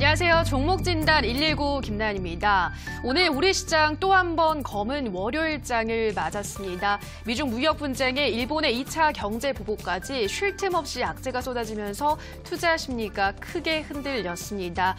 안녕하세요. 종목진단 119 김나연입니다. 오늘 우리 시장 또 한 번 검은 월요일장을 맞았습니다. 미중 무역 분쟁에 일본의 2차 경제 보복까지 쉴 틈 없이 악재가 쏟아지면서 투자 심리가 크게 흔들렸습니다.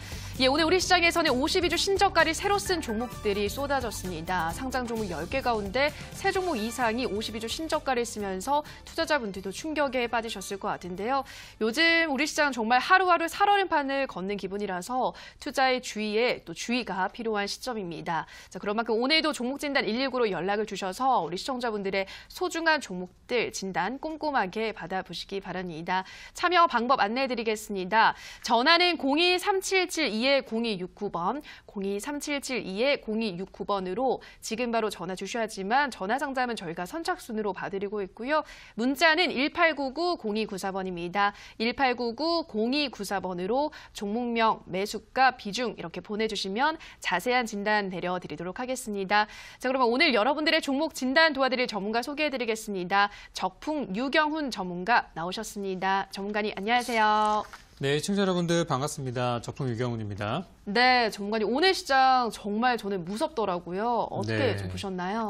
오늘 우리 시장에서는 52주 신저가를 새로 쓴 종목들이 쏟아졌습니다. 상장 종목 10개 가운데 3종목 이상이 52주 신저가를 쓰면서 투자자분들도 충격에 빠지셨을 것 같은데요. 요즘 우리 시장은 정말 하루하루 살얼음판을 걷는 기분이라서 투자의 주의에 또 주의가 필요한 시점입니다. 자, 그런 만큼 오늘도 종목진단 119로 연락을 주셔서 우리 시청자분들의 소중한 종목들 진단 꼼꼼하게 받아보시기 바랍니다. 참여 방법 안내해드리겠습니다. 전화는 02-3772-0269번, 02-3772-0269번으로 지금 바로 전화 주셔야지만 전화 상담은 저희가 선착순으로 봐드리고 있고요. 문자는 1899-0294번입니다. 1899-0294번으로 종목명, 매수가, 비중 이렇게 보내주시면 자세한 진단 내려드리도록 하겠습니다. 자, 그러면 오늘 여러분들의 종목 진단 도와드릴 전문가 소개해드리겠습니다. 적풍 유경훈 전문가 나오셨습니다. 전문가님 안녕하세요. 네, 시청자 여러분들 반갑습니다. 적풍 유경훈입니다. 네, 전문가님 오늘 시장 정말 저는 무섭더라고요. 어떻게 좀 보셨나요?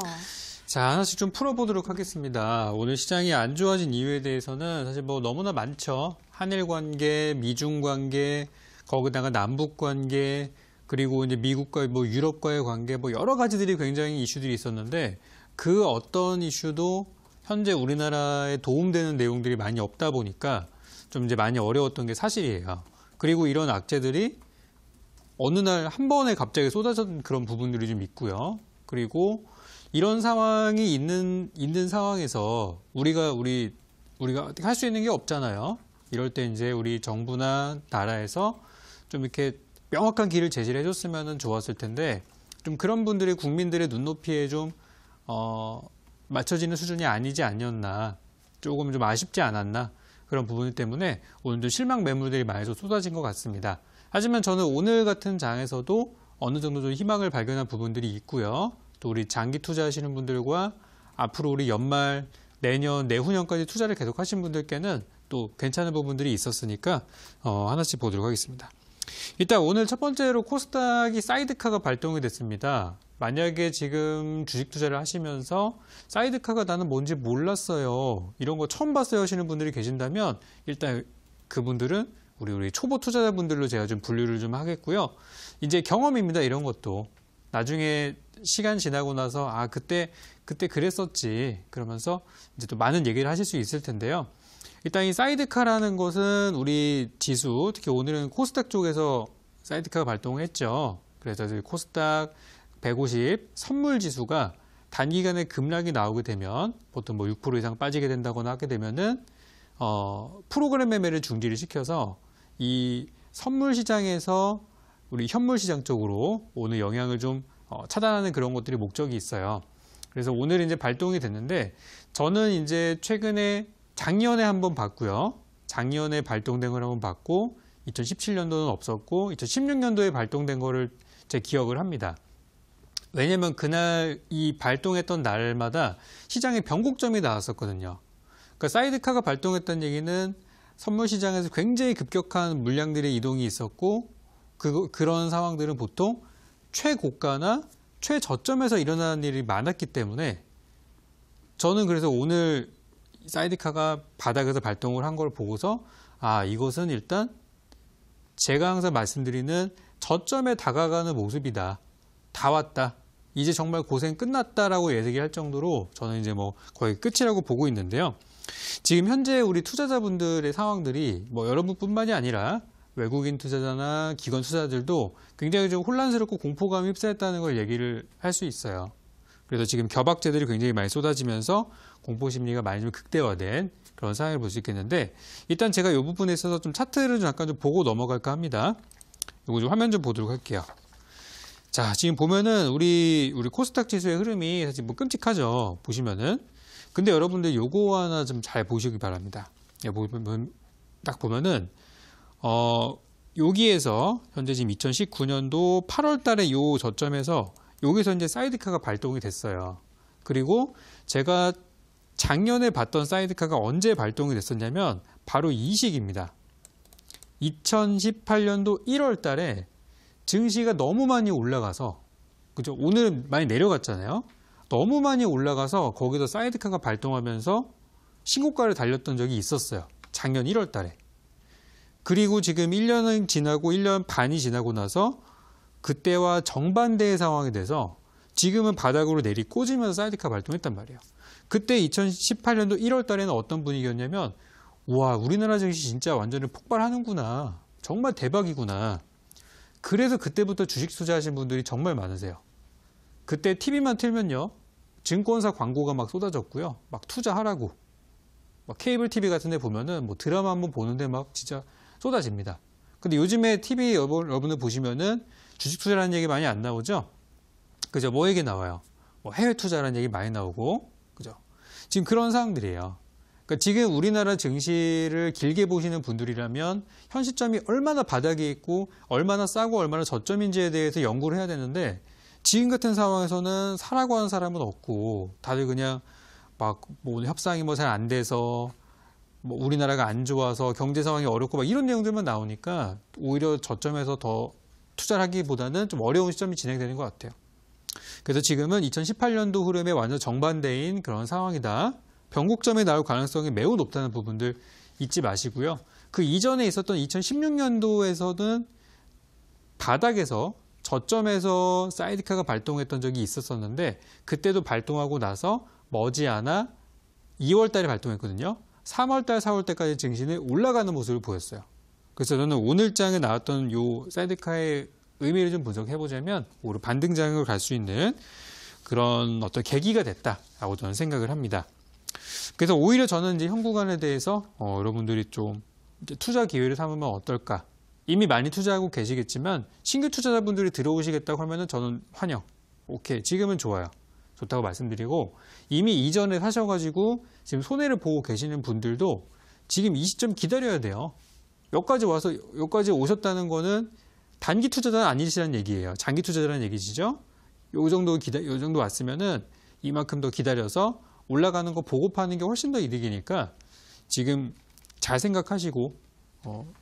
자, 하나씩 좀 풀어보도록 하겠습니다. 오늘 시장이 안 좋아진 이유에 대해서는 사실 뭐 너무나 많죠. 한일 관계, 미중 관계, 거기다가 남북 관계, 그리고 이제 미국과 뭐 유럽과의 관계, 뭐 여러 가지들이 굉장히 이슈들이 있었는데 그 어떤 이슈도 현재 우리나라에 도움되는 내용들이 많이 없다 보니까 좀 이제 많이 어려웠던 게 사실이에요. 그리고 이런 악재들이 어느 날 한 번에 갑자기 쏟아진 그런 부분들이 좀 있고요. 그리고 이런 상황이 있는 상황에서 우리가 할 수 있는 게 없잖아요. 이럴 때 이제 우리 정부나 나라에서 좀 이렇게 명확한 길을 제시를 해줬으면 좋았을 텐데 좀 그런 분들이 국민들의 눈높이에 좀 맞춰지는 수준이 아니지 않았나, 조금 좀 아쉽지 않았나 그런 부분 때문에 오늘도 실망 매물들이 많이 쏟아진 것 같습니다. 하지만 저는 오늘 같은 장에서도 어느 정도 좀 희망을 발견한 부분들이 있고요. 또 우리 장기 투자하시는 분들과 앞으로 우리 연말, 내년, 내후년까지 투자를 계속 하신 분들께는 또 괜찮은 부분들이 있었으니까 하나씩 보도록 하겠습니다. 일단 오늘 첫 번째로 코스닥이 사이드카가 발동이 됐습니다. 만약에 지금 주식 투자를 하시면서 사이드카가 나는 뭔지 몰랐어요, 이런 거 처음 봤어요 하시는 분들이 계신다면 일단 그분들은 우리 초보 투자자분들로 제가 좀 분류를 좀 하겠고요. 이제 경험입니다. 이런 것도 나중에 시간 지나고 나서 그때 그랬었지 그러면서 이제 또 많은 얘기를 하실 수 있을 텐데요. 일단 이 사이드카라는 것은 우리 지수, 특히 오늘은 코스닥 쪽에서 사이드카가 발동했죠. 그래서 코스닥 150 선물 지수가 단기간에 급락이 나오게 되면 보통 뭐 6% 이상 빠지게 된다거나 하게 되면은 프로그램 매매를 중지를 시켜서 이 선물 시장에서 우리 현물 시장 쪽으로 오는 영향을 좀 차단하는 그런 것들이 목적이 있어요. 그래서 오늘 이제 발동이 됐는데 저는 이제 최근에 작년에 한번 봤고요. 작년에 발동된 걸 한번 봤고 2017년도는 없었고 2016년도에 발동된 거를 제 기억을 합니다. 왜냐면 그날 이 발동했던 날마다 시장에 변곡점이 나왔었거든요. 그러니까 사이드카가 발동했다는 얘기는 선물 시장에서 굉장히 급격한 물량들의 이동이 있었고 그런 상황들은 보통 최고가나 최저점에서 일어나는 일이 많았기 때문에 저는 그래서 오늘 사이드카가 바닥에서 발동을 한 걸 보고서 이것은 일단 제가 항상 말씀드리는 저점에 다가가는 모습이다. 다 왔다. 이제 정말 고생 끝났다라고 얘기할 정도로 저는 이제 뭐 거의 끝이라고 보고 있는데요. 지금 현재 우리 투자자분들의 상황들이 뭐 여러분뿐만이 아니라 외국인 투자자나 기관 투자자들도 굉장히 좀 혼란스럽고 공포감이 휩싸였다는 걸 얘기를 할 수 있어요. 그래서 지금 겨박제들이 굉장히 많이 쏟아지면서 공포 심리가 많이 좀 극대화된 그런 상황을 볼 수 있겠는데 일단 제가 이 부분에 있어서 좀 차트를 잠깐 좀 보고 넘어갈까 합니다. 이거 좀 화면 좀 보도록 할게요. 자, 지금 보면은 우리 코스닥 지수의 흐름이 사실 뭐 끔찍하죠. 보시면은. 근데 여러분들 요거 하나 좀 잘 보시기 바랍니다. 딱 보면은 여기에서 현재 지금 2019년도 8월 달에 요 저점에서 여기서 이제 사이드카가 발동이 됐어요. 그리고 제가 작년에 봤던 사이드카가 언제 발동이 됐었냐면 바로 이 시기입니다. 2018년도 1월 달에 증시가 너무 많이 올라가서, 그죠? 오늘 많이 내려갔잖아요. 너무 많이 올라가서 거기서 사이드카가 발동하면서 신고가를 달렸던 적이 있었어요. 작년 1월 달에. 그리고 지금 1년은 지나고 1년 반이 지나고 나서 그때와 정반대의 상황이 돼서 지금은 바닥으로 내리 꽂으면서 사이드카 발동했단 말이에요. 그때 2018년도 1월 달에는 어떤 분위기였냐면, 와, 우리나라 증시 진짜 완전히 폭발하는구나. 정말 대박이구나. 그래서 그때부터 주식 투자하신 분들이 정말 많으세요. 그때 TV만 틀면요, 증권사 광고가 막 쏟아졌고요. 막 투자하라고. 막 케이블 TV 같은 데 보면은 뭐 드라마 한번 보는데 막 진짜 쏟아집니다. 근데 요즘에 TV 여러분들 보시면은 주식 투자라는 얘기 많이 안 나오죠? 그죠? 뭐 얘기 나와요? 뭐 해외 투자라는 얘기 많이 나오고, 그죠? 지금 그런 상황들이에요. 그러니까 지금 우리나라 증시를 길게 보시는 분들이라면 현 시점이 얼마나 바닥에 있고 얼마나 싸고 얼마나 저점인지에 대해서 연구를 해야 되는데, 지금 같은 상황에서는 사라고 하는 사람은 없고 다들 그냥 막 뭐 협상이 뭐 잘 안 돼서 뭐 우리나라가 안 좋아서 경제 상황이 어렵고 막 이런 내용들만 나오니까 오히려 저점에서 더 투자를 하기보다는 좀 어려운 시점이 진행되는 것 같아요. 그래서 지금은 2018년도 흐름에 완전 정반대인 그런 상황이다. 변곡점에 나올 가능성이 매우 높다는 부분들 잊지 마시고요. 그 이전에 있었던 2016년도에서는 바닥에서 저점에서 사이드카가 발동했던 적이 있었었는데, 그때도 발동하고 나서 머지않아 2월 달에 발동했거든요. 3월 달, 4월 달까지 증시는 올라가는 모습을 보였어요. 그래서 저는 오늘장에 나왔던 요 사이드카의 의미를 좀 분석해 보자면 오히려 반등장을 갈 수 있는 그런 어떤 계기가 됐다라고 저는 생각을 합니다. 그래서 오히려 저는 이제 현 구간에 대해서 여러분들이 좀 이제 투자 기회를 삼으면 어떨까? 이미 많이 투자하고 계시겠지만 신규 투자자분들이 들어오시겠다고 하면은 저는 환영. 오케이, 지금은 좋아요. 좋다고 말씀드리고, 이미 이전에 사셔가지고 지금 손해를 보고 계시는 분들도 지금 이 시점 기다려야 돼요. 여기까지 와서 여기까지 오셨다는 거는 단기 투자자는 아니시라는 얘기예요. 장기 투자자라는 얘기시죠. 요 정도 왔으면은 이만큼 더 기다려서 올라가는 거 보고 파는 게 훨씬 더 이득이니까 지금 잘 생각하시고,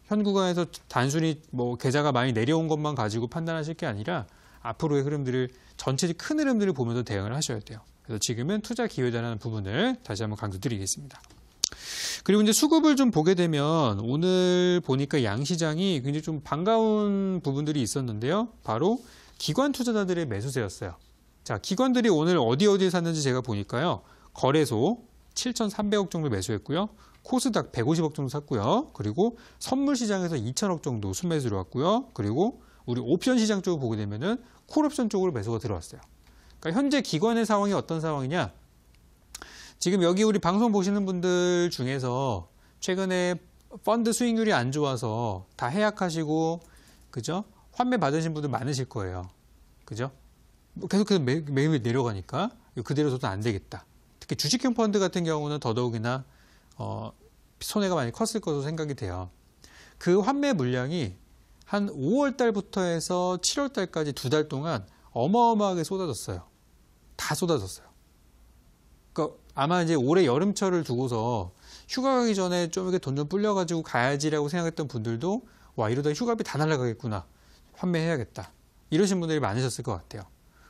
현 구간에서 단순히 뭐 계좌가 많이 내려온 것만 가지고 판단하실 게 아니라 앞으로의 흐름들을 전체 큰 흐름들을 보면서 대응을 하셔야 돼요. 그래서 지금은 투자 기회다라는 부분을 다시 한번 강조드리겠습니다. 그리고 이제 수급을 좀 보게 되면 오늘 보니까 양시장이 굉장히 좀 반가운 부분들이 있었는데요. 바로 기관 투자자들의 매수세였어요. 자, 기관들이 오늘 어디에 샀는지 제가 보니까요. 거래소 7,300억 정도 매수했고요. 코스닥 150억 정도 샀고요. 그리고 선물 시장에서 2,000억 정도 순매수로 왔고요. 그리고 우리 옵션 시장 쪽을 보게 되면은 콜옵션 쪽으로 매수가 들어왔어요. 그러니까 현재 기관의 상황이 어떤 상황이냐? 지금 여기 우리 방송 보시는 분들 중에서 최근에 펀드 수익률이 안 좋아서 다 해약하시고, 그죠? 환매 받으신 분들 많으실 거예요. 그죠? 계속 매일 내려가니까 그대로 둬도 안 되겠다. 특히 주식형 펀드 같은 경우는 더더욱이나 손해가 많이 컸을 것으로 생각이 돼요. 그 환매 물량이 한 5월 달부터 해서 7월 달까지 2달 동안 어마어마하게 쏟아졌어요. 다 쏟아졌어요. 그러니까 아마 이제 올해 여름철을 두고서 휴가 가기 전에 좀 이렇게 돈 좀 불려가지고 가야지라고 생각했던 분들도 와, 이러다 휴가비 다 날아가겠구나. 환매해야겠다. 이러신 분들이 많으셨을 것 같아요.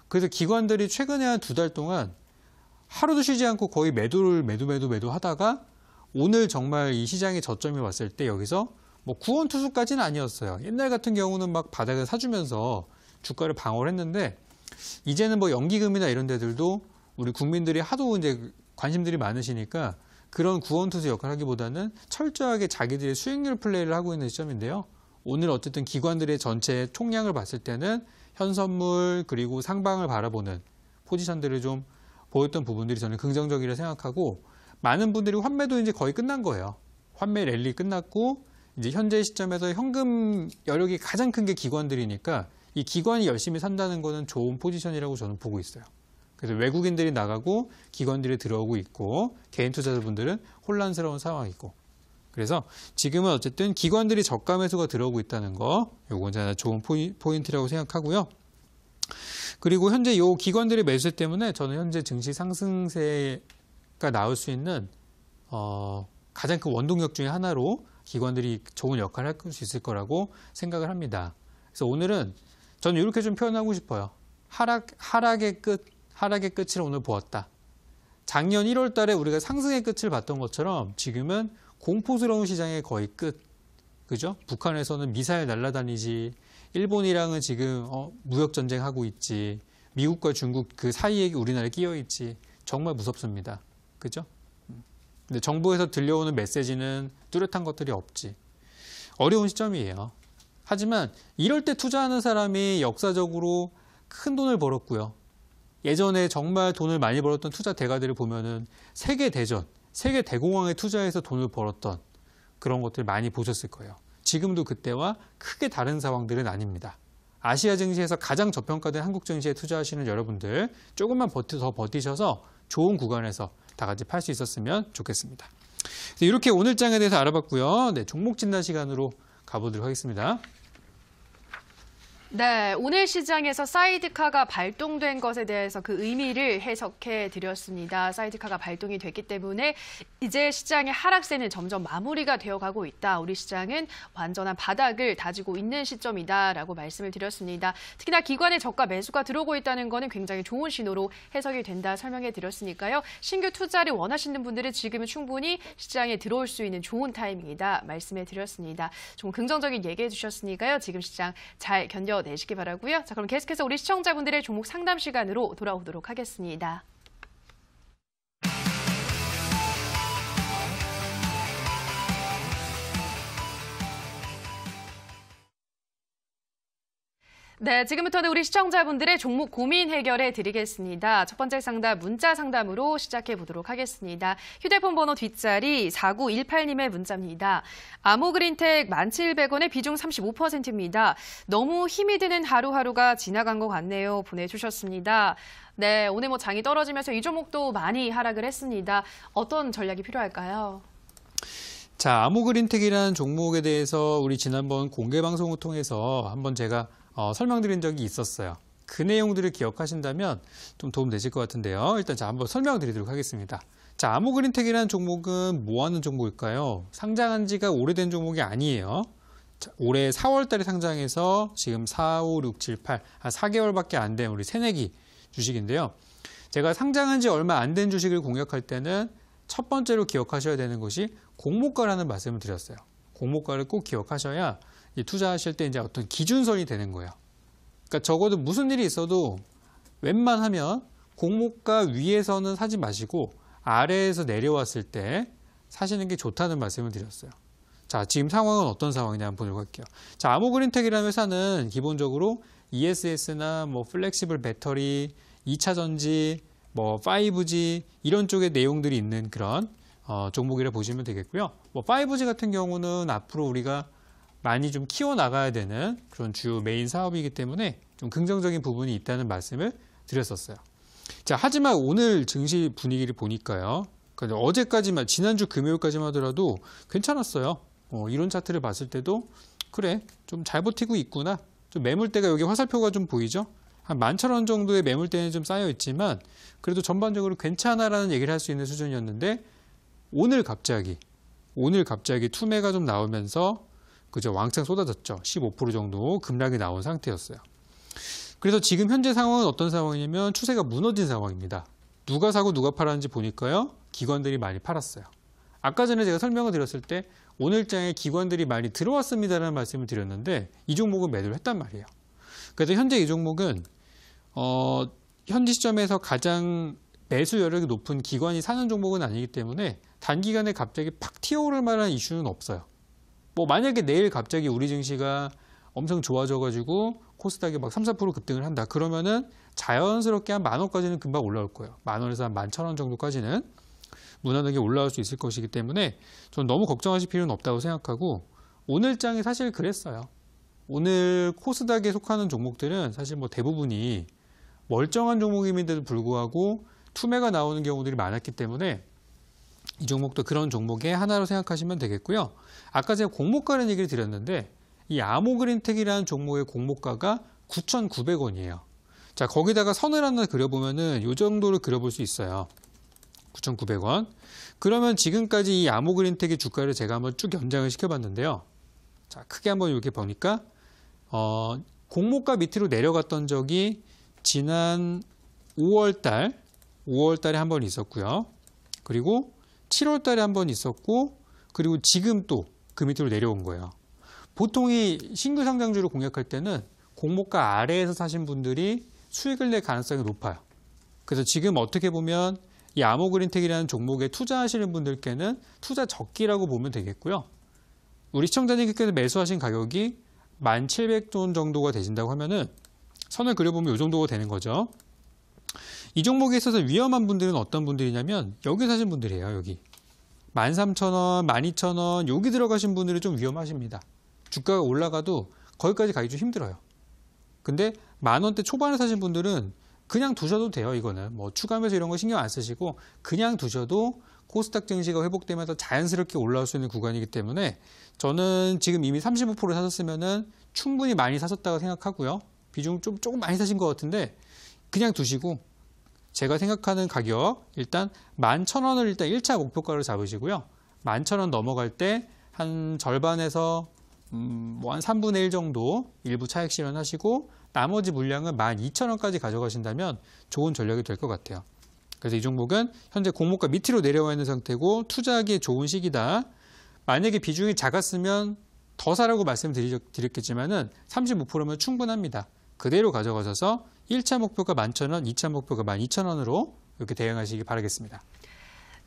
그래서 기관들이 최근에 한 2달 동안 하루도 쉬지 않고 거의 매도 하다가 오늘 정말 이 시장의 저점이 왔을 때 여기서 뭐 구원투수까지는 아니었어요. 옛날 같은 경우는 막 바닥을 사주면서 주가를 방어를 했는데, 이제는 뭐 연기금이나 이런 데들도 우리 국민들이 하도 이제 관심들이 많으시니까 그런 구원투수 역할을 하기보다는 철저하게 자기들의 수익률 플레이를 하고 있는 시점인데요. 오늘 어쨌든 기관들의 전체 총량을 봤을 때는 현선물 그리고 상방을 바라보는 포지션들을 좀 보였던 부분들이 저는 긍정적이라 생각하고, 많은 분들이 환매도 이제 거의 끝난 거예요. 환매 랠리 끝났고 이제 현재 시점에서 현금 여력이 가장 큰 게 기관들이니까 이 기관이 열심히 산다는 거는 좋은 포지션이라고 저는 보고 있어요. 그래서 외국인들이 나가고 기관들이 들어오고 있고 개인 투자자분들은 혼란스러운 상황이고, 그래서 지금은 어쨌든 기관들이 저가 매수가 들어오고 있다는 거, 요건 하나 좋은 포인트라고 생각하고요. 그리고 현재 요 기관들의 매수 때문에 저는 현재 증시 상승세가 나올 수 있는 가장 큰 원동력 중에 하나로 기관들이 좋은 역할을 할 수 있을 거라고 생각을 합니다. 그래서 오늘은 저는 이렇게 좀 표현하고 싶어요. 하락의 끝을 오늘 보았다. 작년 1월 달에 우리가 상승의 끝을 봤던 것처럼 지금은 공포스러운 시장의 거의 끝. 그죠? 북한에서는 미사일 날아다니지, 일본이랑은 지금 무역 전쟁하고 있지, 미국과 중국 그 사이에 우리나라 끼어 있지. 정말 무섭습니다. 그죠? 근데 정부에서 들려오는 메시지는 뚜렷한 것들이 없지. 어려운 시점이에요. 하지만 이럴 때 투자하는 사람이 역사적으로 큰 돈을 벌었고요. 예전에 정말 돈을 많이 벌었던 투자 대가들을 보면은 세계대전, 세계대공황에 투자해서 돈을 벌었던 그런 것들 많이 보셨을 거예요. 지금도 그때와 크게 다른 상황들은 아닙니다. 아시아 증시에서 가장 저평가된 한국 증시에 투자하시는 여러분들 조금만 더 버티셔서 좋은 구간에서 다 같이 팔 수 있었으면 좋겠습니다. 이렇게 오늘 장에 대해서 알아봤고요. 네, 종목 진단 시간으로 가보도록 하겠습니다. 네, 오늘 시장에서 사이드카가 발동된 것에 대해서 그 의미를 해석해 드렸습니다. 사이드카가 발동이 됐기 때문에 이제 시장의 하락세는 점점 마무리가 되어가고 있다. 우리 시장은 완전한 바닥을 다지고 있는 시점이다라고 말씀을 드렸습니다. 특히나 기관의 저가 매수가 들어오고 있다는 것은 굉장히 좋은 신호로 해석이 된다 설명해 드렸으니까요. 신규 투자를 원하시는 분들은 지금은 충분히 시장에 들어올 수 있는 좋은 타이밍이다 말씀해 드렸습니다. 좀 긍정적인 얘기해 주셨으니까요. 지금 시장 잘 견뎌내시기 바라고요. 자, 그럼 계속해서 우리 시청자분들의 종목 상담 시간으로 돌아오도록 하겠습니다. 네, 지금부터는 우리 시청자분들의 종목 고민 해결해 드리겠습니다. 첫 번째 상담, 문자 상담으로 시작해 보도록 하겠습니다. 휴대폰 번호 뒷자리 4918님의 문자입니다. 아모그린텍 1,700원에 비중 35%입니다. 너무 힘이 드는 하루하루가 지나간 것 같네요. 보내주셨습니다. 네, 오늘 장이 떨어지면서 이 종목도 많이 하락을 했습니다. 어떤 전략이 필요할까요? 자, 아모그린텍이라는 종목에 대해서 우리 지난번 공개 방송을 통해서 한번 제가 설명드린 적이 있었어요. 그 내용들을 기억하신다면 좀 도움 되실 것 같은데요. 일단 한번 설명드리도록 하겠습니다. 자, 아모그린텍이라는 종목은 뭐 하는 종목일까요? 상장한 지가 오래된 종목이 아니에요. 자, 올해 4월 달에 상장해서 지금 4, 5, 6, 7, 8, 한 4개월밖에 안 된 우리 새내기 주식인데요. 제가 상장한 지 얼마 안 된 주식을 공략할 때는 첫 번째로 기억하셔야 되는 것이 공모가라는 말씀을 드렸어요. 공모가를 꼭 기억하셔야 투자하실 때 이제 어떤 기준선이 되는 거예요. 그러니까 적어도 무슨 일이 있어도 웬만하면 공모가 위에서는 사지 마시고 아래에서 내려왔을 때 사시는 게 좋다는 말씀을 드렸어요. 자, 지금 상황은 어떤 상황이냐 한번 보도록 할게요. 자, 아모그린텍이라는 회사는 기본적으로 ESS나 뭐 플렉시블 배터리, 2차 전지, 뭐 5G 이런 쪽의 내용들이 있는 그런 종목이라 보시면 되겠고요. 뭐 5G 같은 경우는 앞으로 우리가 많이 좀 키워나가야 되는 그런 주요 메인 사업이기 때문에 좀 긍정적인 부분이 있다는 말씀을 드렸었어요. 자, 하지만 오늘 증시 분위기를 보니까요. 그러니까 어제까지만, 지난주 금요일까지만 하더라도 괜찮았어요. 이런 차트를 봤을 때도 그래, 좀 잘 버티고 있구나. 좀 매물대가 여기 화살표가 좀 보이죠? 한 11,000원 정도의 매물대는 좀 쌓여 있지만 그래도 전반적으로 괜찮아라는 얘기를 할 수 있는 수준이었는데 오늘 갑자기 투매가 좀 나오면서 그죠, 왕창 쏟아졌죠. 15% 정도 급락이 나온 상태였어요. 그래서 지금 현재 상황은 어떤 상황이냐면 추세가 무너진 상황입니다. 누가 사고 누가 팔았는지 보니까요. 기관들이 많이 팔았어요. 아까 전에 제가 설명을 드렸을 때 오늘장에 기관들이 많이 들어왔습니다라는 말씀을 드렸는데 이 종목은 매도를 했단 말이에요. 그래서 현재 이 종목은 현지 시점에서 가장 매수 여력이 높은 기관이 사는 종목은 아니기 때문에 단기간에 갑자기 팍 튀어오를 만한 이슈는 없어요. 뭐 만약에 내일 갑자기 우리 증시가 엄청 좋아져가지고 코스닥이 막 3, 4% 급등을 한다. 그러면은 자연스럽게 한 10,000원까지는 금방 올라올 거예요. 10,000원에서 한 11,000원 정도까지는 무난하게 올라올 수 있을 것이기 때문에 전 너무 걱정하실 필요는 없다고 생각하고 오늘 장이 사실 그랬어요. 오늘 코스닥에 속하는 종목들은 사실 뭐 대부분이 멀쩡한 종목임에도 불구하고 투매가 나오는 경우들이 많았기 때문에 이 종목도 그런 종목의 하나로 생각하시면 되겠고요. 아까 제가 공모가라는 얘기를 드렸는데 이 아모그린텍이라는 종목의 공모가가 9,900원이에요. 자, 거기다가 선을 하나 그려보면은 이 정도를 그려볼 수 있어요. 9,900원. 그러면 지금까지 이 아모그린텍의 주가를 제가 한번 쭉 연장을 시켜봤는데요. 자, 크게 한번 이렇게 보니까 공모가 밑으로 내려갔던 적이 지난 5월 달에 한 번 있었고요. 그리고 7월 달에 한 번 있었고, 그리고 지금 또 그 밑으로 내려온 거예요. 보통 이 신규 상장주를 공략할 때는 공모가 아래에서 사신 분들이 수익을 낼 가능성이 높아요. 그래서 지금 어떻게 보면 이 아모그린텍이라는 종목에 투자하시는 분들께는 투자 적기라고 보면 되겠고요. 우리 시청자님께서 매수하신 가격이 1,700돈 정도가 되신다고 하면은 선을 그려보면 이 정도가 되는 거죠. 이 종목에 있어서 위험한 분들은 어떤 분들이냐면 여기 사신 분들이에요. 여기 13,000원, 12,000원 여기 들어가신 분들은 좀 위험하십니다. 주가가 올라가도 거기까지 가기 좀 힘들어요. 근데 10,000원대 초반에 사신 분들은 그냥 두셔도 돼요. 이거는 뭐 추가 매수 이런 거 신경 안 쓰시고 그냥 두셔도 코스닥 증시가 회복되면서 자연스럽게 올라올 수 있는 구간이기 때문에 저는 지금 이미 35% 사셨으면은 충분히 많이 사셨다고 생각하고요. 비중 조금 많이 사신 것 같은데 그냥 두시고 제가 생각하는 가격 일단 11,000원을 일단 1차 목표가로 잡으시고요. 11,000원 넘어갈 때 한 절반에서 뭐 한 3분의 1 정도 일부 차익 실현하시고 나머지 물량은 12,000원까지 가져가신다면 좋은 전략이 될 것 같아요. 그래서 이 종목은 현재 공모가 밑으로 내려와 있는 상태고 투자하기에 좋은 시기다. 만약에 비중이 작았으면 더 사라고 말씀드렸겠지만은 35%면 충분합니다. 그대로 가져가셔서 1차 목표가 11,000원, 2차 목표가 12,000원으로 이렇게 대응하시기 바라겠습니다.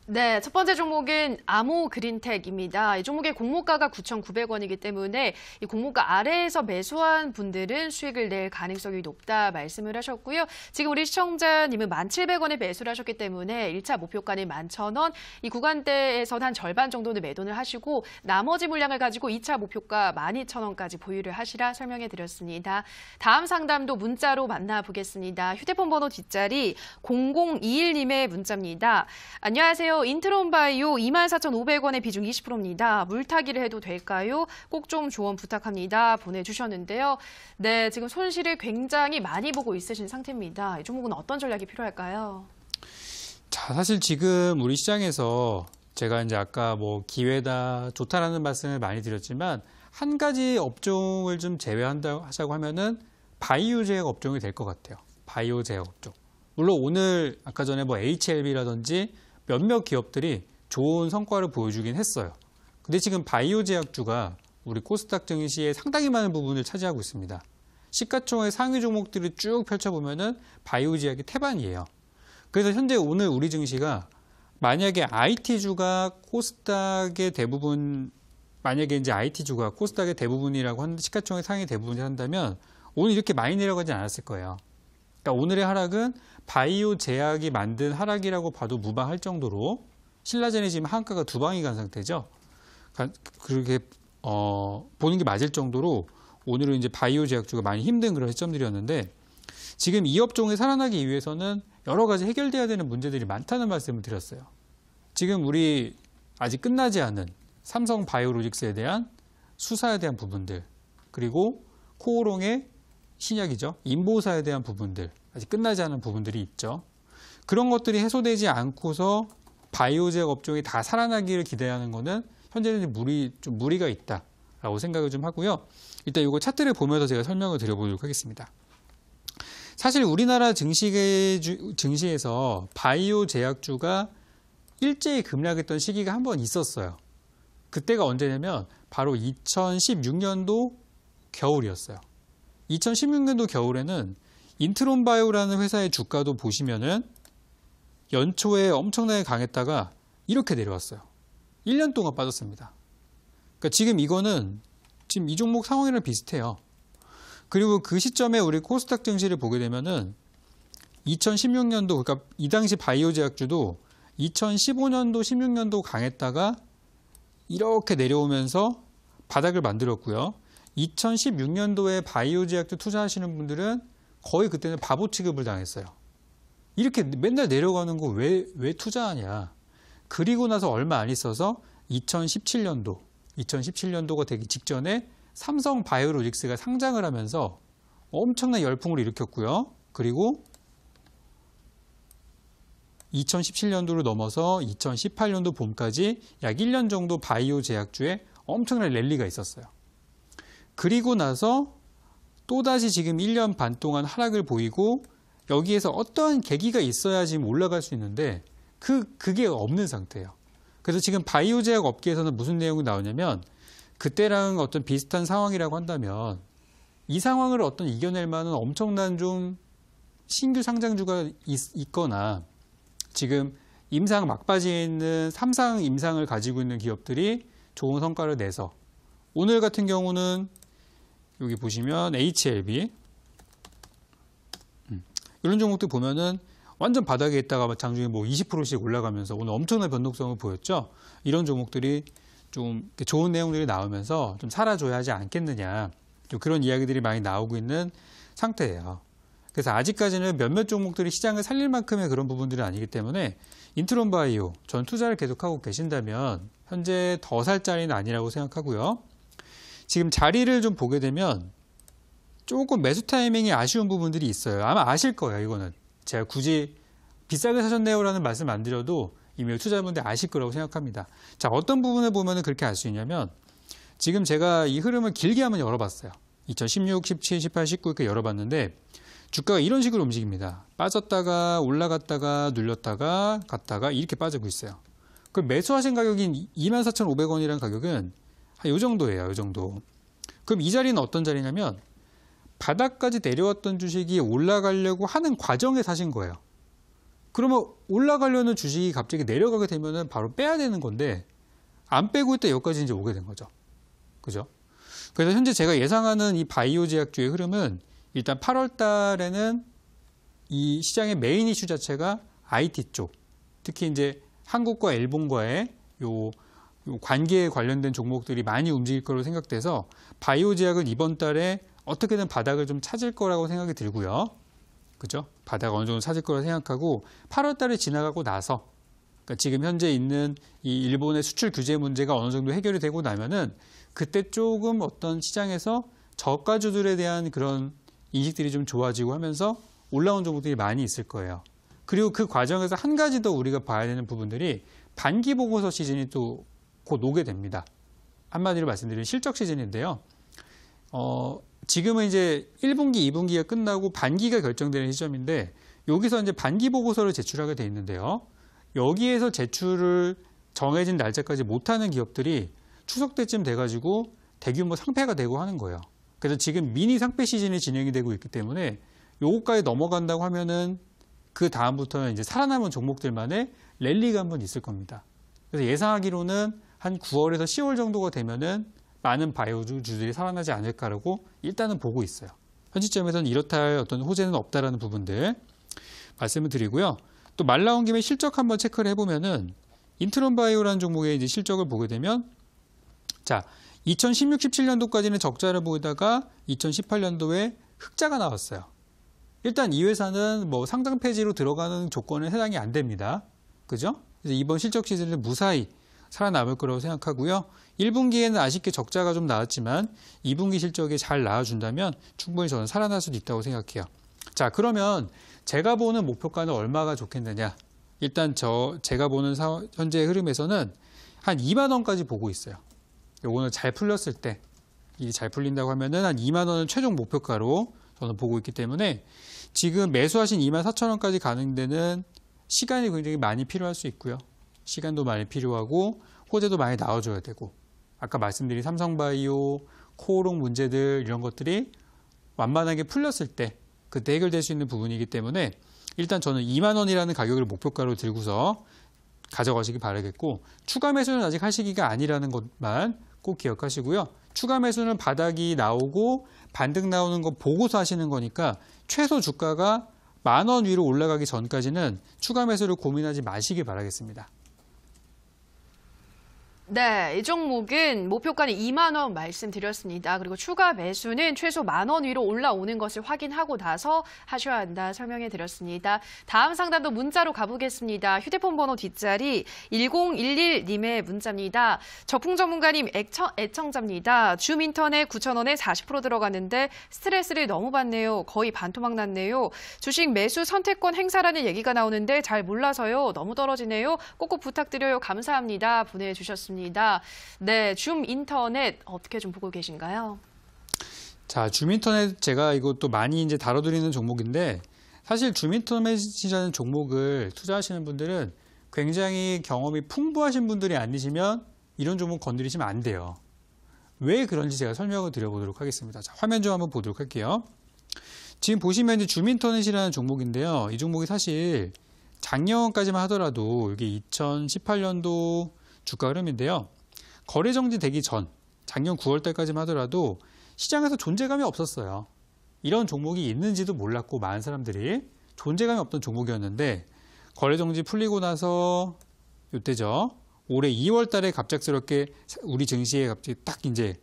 네, 첫 번째 종목은 아모그린텍입니다. 이 종목의 공모가가 9,900원이기 때문에 이 공모가 아래에서 매수한 분들은 수익을 낼 가능성이 높다 말씀을 하셨고요. 지금 우리 시청자님은 1,700원에 매수를 하셨기 때문에 1차 목표가는 11,000원, 이 구간대에서는 한 절반 정도는 매도를 하시고 나머지 물량을 가지고 2차 목표가 12,000원까지 보유를 하시라 설명해 드렸습니다. 다음 상담도 문자로 만나보겠습니다. 휴대폰 번호 뒷자리 0021님의 문자입니다. 안녕하세요. 인트론바이오 24,500원의 비중 20%입니다. 물타기를 해도 될까요? 꼭 좀 조언 부탁합니다. 보내주셨는데요. 네, 지금 손실을 굉장히 많이 보고 있으신 상태입니다. 이 종목은 어떤 전략이 필요할까요? 자, 사실 지금 우리 시장에서 제가 이제 아까 뭐 기회다, 좋다라는 말씀을 많이 드렸지만 한 가지 업종을 좀 제외하자고 하면은 바이오 제약 업종이 될 것 같아요. 바이오 제약 업종. 물론 오늘 아까 전에 뭐 HLB라든지 몇몇 기업들이 좋은 성과를 보여주긴 했어요. 근데 지금 바이오 제약주가 우리 코스닥 증시의 상당히 많은 부분을 차지하고 있습니다. 시가총액 상위 종목들을 쭉 펼쳐보면은 바이오 제약이 태반이에요. 그래서 현재 오늘 우리 증시가 만약에 IT주가 코스닥의 대부분, 만약에 이제 IT주가 코스닥의 대부분이라고 하는 시가총액 상위 대부분이 한다면 오늘 이렇게 많이 내려가지 않았을 거예요. 그러니까 오늘의 하락은 바이오 제약이 만든 하락이라고 봐도 무방할 정도로 신라젠이 지금 한가가 두 방이 간 상태죠. 그렇게 보는 게 맞을 정도로 오늘은 이제 바이오 제약주가 많이 힘든 그런 시점들이었는데 지금 이 업종에 살아나기 위해서는 여러 가지 해결돼야 되는 문제들이 많다는 말씀을 드렸어요. 지금 우리 아직 끝나지 않은 삼성 바이오로직스에 대한 수사에 대한 부분들 그리고 코오롱의 신약이죠. 인보사에 대한 부분들 아직 끝나지 않은 부분들이 있죠. 그런 것들이 해소되지 않고서 바이오 제약 업종이 다 살아나기를 기대하는 거는 현재는 좀 무리가 있다라고 생각을 좀 하고요. 일단 이거 차트를 보면서 제가 설명을 드려보도록 하겠습니다. 사실 우리나라 증시에서 바이오 제약주가 일제히 급락했던 시기가 한 번 있었어요. 그때가 언제냐면 바로 2016년도 겨울이었어요. 2016년도 겨울에는 인트론바이오라는 회사의 주가도 보시면은 연초에 엄청나게 강했다가 이렇게 내려왔어요. 1년 동안 빠졌습니다. 그러니까 지금 이거는 지금 이 종목 상황이랑 비슷해요. 그리고 그 시점에 우리 코스닥 증시를 보게 되면은 2016년도 그러니까 이 당시 바이오 제약주도 2015년도 16년도 강했다가 이렇게 내려오면서 바닥을 만들었고요. 2016년도에 바이오 제약주 투자하시는 분들은 거의 그때는 바보 취급을 당했어요. 이렇게 맨날 내려가는 거 왜 투자하냐. 그리고 나서 얼마 안 있어서 2017년도가 되기 직전에 삼성 바이오로직스가 상장을 하면서 엄청난 열풍을 일으켰고요. 그리고 2017년도로 넘어서 2018년도 봄까지 약 1년 정도 바이오 제약주에 엄청난 랠리가 있었어요. 그리고 나서 또다시 지금 1년 반 동안 하락을 보이고 여기에서 어떠한 계기가 있어야 지금 올라갈 수 있는데 그게 없는 상태예요. 그래서 지금 바이오 제약 업계에서는 무슨 내용이 나오냐면 그때랑 어떤 비슷한 상황이라고 한다면 이 상황을 어떤 이겨낼 만한 엄청난 좀 신규 상장주가 있거나 지금 임상 막바지에 있는 3상 임상을 가지고 있는 기업들이 좋은 성과를 내서 오늘 같은 경우는 여기 보시면 HLB 이런 종목들 보면은 완전 바닥에 있다가 장중에 뭐 20%씩 올라가면서 오늘 엄청난 변동성을 보였죠. 이런 종목들이 좀 좋은 내용들이 나오면서 좀 살아줘야 하지 않겠느냐. 좀 그런 이야기들이 많이 나오고 있는 상태예요. 그래서 아직까지는 몇몇 종목들이 시장을 살릴 만큼의 그런 부분들이 아니기 때문에 인트론 바이오 전 투자를 계속하고 계신다면 현재 더 살 자리는 아니라고 생각하고요. 지금 자리를 좀 보게 되면 조금 매수 타이밍이 아쉬운 부분들이 있어요. 아마 아실 거예요. 이거는 제가 굳이 비싸게 사셨네요라는 말씀 안 드려도 이미 투자자분들 아실 거라고 생각합니다. 자, 어떤 부분을 보면 그렇게 알 수 있냐면 지금 제가 이 흐름을 길게 한번 열어봤어요. 2016, 17, 18, 19 이렇게 열어봤는데 주가가 이런 식으로 움직입니다. 빠졌다가 올라갔다가 눌렸다가 갔다가 이렇게 빠지고 있어요. 그 매수하신 가격인 24,500원이라는 가격은 한 이 정도예요. 이 정도. 그럼 이 자리는 어떤 자리냐면 바닥까지 내려왔던 주식이 올라가려고 하는 과정에 사신 거예요. 그러면 올라가려는 주식이 갑자기 내려가게 되면 바로 빼야 되는 건데 안 빼고 있다 여기까지 이제 오게 된 거죠. 그죠? 그래서 현재 제가 예상하는 이 바이오 제약주의 흐름은 일단 8월 달에는 이 시장의 메인 이슈 자체가 IT 쪽, 특히 이제 한국과 일본과의 요 관계에 관련된 종목들이 많이 움직일 거로 생각돼서 바이오 제약은 이번 달에 어떻게든 바닥을 좀 찾을 거라고 생각이 들고요. 그죠? 바닥 어느 정도 찾을 거라고 생각하고 8월 달에 지나가고 나서 그러니까 지금 현재 있는 이 일본의 수출 규제 문제가 어느 정도 해결이 되고 나면은 그때 조금 어떤 시장에서 저가주들에 대한 그런 인식들이 좀 좋아지고 하면서 올라온 종목들이 많이 있을 거예요. 그리고 그 과정에서 한 가지 더 우리가 봐야 되는 부분들이 반기 보고서 시즌이 또 곧 오게 됩니다. 한마디로 말씀드리면 실적 시즌인데요. 지금은 이제 1분기, 2분기가 끝나고 반기가 결정되는 시점인데 여기서 이제 반기 보고서를 제출하게 돼 있는데요. 여기에서 제출을 정해진 날짜까지 못하는 기업들이 추석 때쯤 돼가지고 대규모 상폐가 되고 하는 거예요. 그래서 지금 미니 상폐 시즌이 진행이 되고 있기 때문에 요거까지 넘어간다고 하면은 그 다음부터는 이제 살아남은 종목들만의 랠리가 한번 있을 겁니다. 그래서 예상하기로는 한 9월에서 10월 정도가 되면은 많은 바이오주들이 살아나지 않을까라고 일단은 보고 있어요. 현 시점에서는 이렇다 할 어떤 호재는 없다라는 부분들 말씀을 드리고요. 또 말 나온 김에 실적 한번 체크를 해보면은 인트론 바이오라는 종목의 이제 실적을 보게 되면 자 2016, 17년도까지는 적자를 보이다가 2018년도에 흑자가 나왔어요. 일단 이 회사는 뭐 상장 폐지로 들어가는 조건에 해당이 안 됩니다. 그죠? 그래서 이번 실적 시즌은 무사히 살아남을 거라고 생각하고요. 1분기에는 아쉽게 적자가 좀 나왔지만 2분기 실적이 잘 나와준다면 충분히 저는 살아날 수도 있다고 생각해요. 자, 그러면 제가 보는 목표가는 얼마가 좋겠느냐? 일단 제가 보는 현재 흐름에서는 한 2만 원까지 보고 있어요. 요거는 잘 풀렸을 때, 일이 잘 풀린다고 하면은 한 2만 원은 최종 목표가로 저는 보고 있기 때문에 지금 매수하신 24,000원까지 가는 데는 시간이 굉장히 많이 필요할 수 있고요. 시간도 많이 필요하고 호재도 많이 나와줘야 되고 아까 말씀드린 삼성바이오, 코오롱 문제들 이런 것들이 완만하게 풀렸을 때 그때 해결될 수 있는 부분이기 때문에 일단 저는 2만 원이라는 가격을 목표가로 들고서 가져가시기 바라겠고 추가 매수는 아직 할 시기가 아니라는 것만 꼭 기억하시고요. 추가 매수는 바닥이 나오고 반등 나오는 거 보고서 하시는 거니까 최소 주가가 10,000원 위로 올라가기 전까지는 추가 매수를 고민하지 마시기 바라겠습니다. 네, 이 종목은 목표가는 2만 원 말씀드렸습니다. 그리고 추가 매수는 최소 10,000원 위로 올라오는 것을 확인하고 나서 하셔야 한다 설명해 드렸습니다. 다음 상담도 문자로 가보겠습니다. 휴대폰 번호 뒷자리 1011님의 문자입니다. 적풍 전문가님 애청자입니다. 줌 인터넷 9,000원에 40% 들어갔는데 스트레스를 너무 받네요. 거의 반토막 났네요. 주식 매수 선택권 행사라는 얘기가 나오는데 잘 몰라서요. 너무 떨어지네요. 꼭꼭 부탁드려요. 감사합니다. 보내주셨습니다. 네, 줌 인터넷 어떻게 좀 보고 계신가요? 자, 줌인터넷 제가 이것도 많이 이제 다뤄드리는 종목인데 사실 줌인터넷이라는 종목을 투자하시는 분들은 굉장히 경험이 풍부하신 분들이 아니시면 이런 종목 건드리시면 안 돼요. 왜 그런지 제가 설명을 드려보도록 하겠습니다. 자, 화면 좀 한번 보도록 할게요. 지금 보시면 이제 줌인터넷이라는 종목인데요. 이 종목이 사실 작년까지만 하더라도 이게 2018년도 주가 흐름인데요. 거래 정지되기 전 작년 9월 달까지만 하더라도 시장에서 존재감이 없었어요. 이런 종목이 있는지도 몰랐고 많은 사람들이 존재감이 없던 종목이었는데 거래 정지 풀리고 나서 이때죠. 올해 2월 달에 갑작스럽게 우리 증시에 갑자기 딱 이제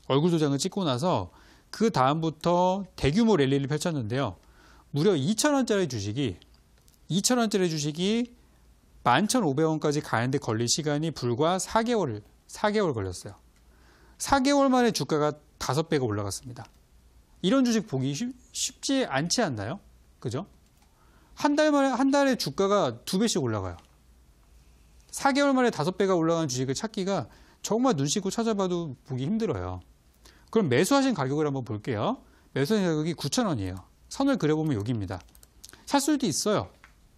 얼굴 도장을 찍고 나서 그 다음부터 대규모 랠리를 펼쳤는데요. 무려 2,000원짜리 주식이 11,500원까지 가는데 걸릴 시간이 불과 4개월 걸렸어요. 4개월 만에 주가가 5배가 올라갔습니다. 이런 주식 보기 쉽지 않지 않나요? 그죠? 한 달에 주가가 2배씩 올라가요. 4개월 만에 5배가 올라간 주식을 찾기가 정말 눈 씻고 찾아봐도 보기 힘들어요. 그럼 매수하신 가격을 한번 볼게요. 매수하신 가격이 9,000원이에요. 선을 그려보면 여기입니다. 살 수도 있어요.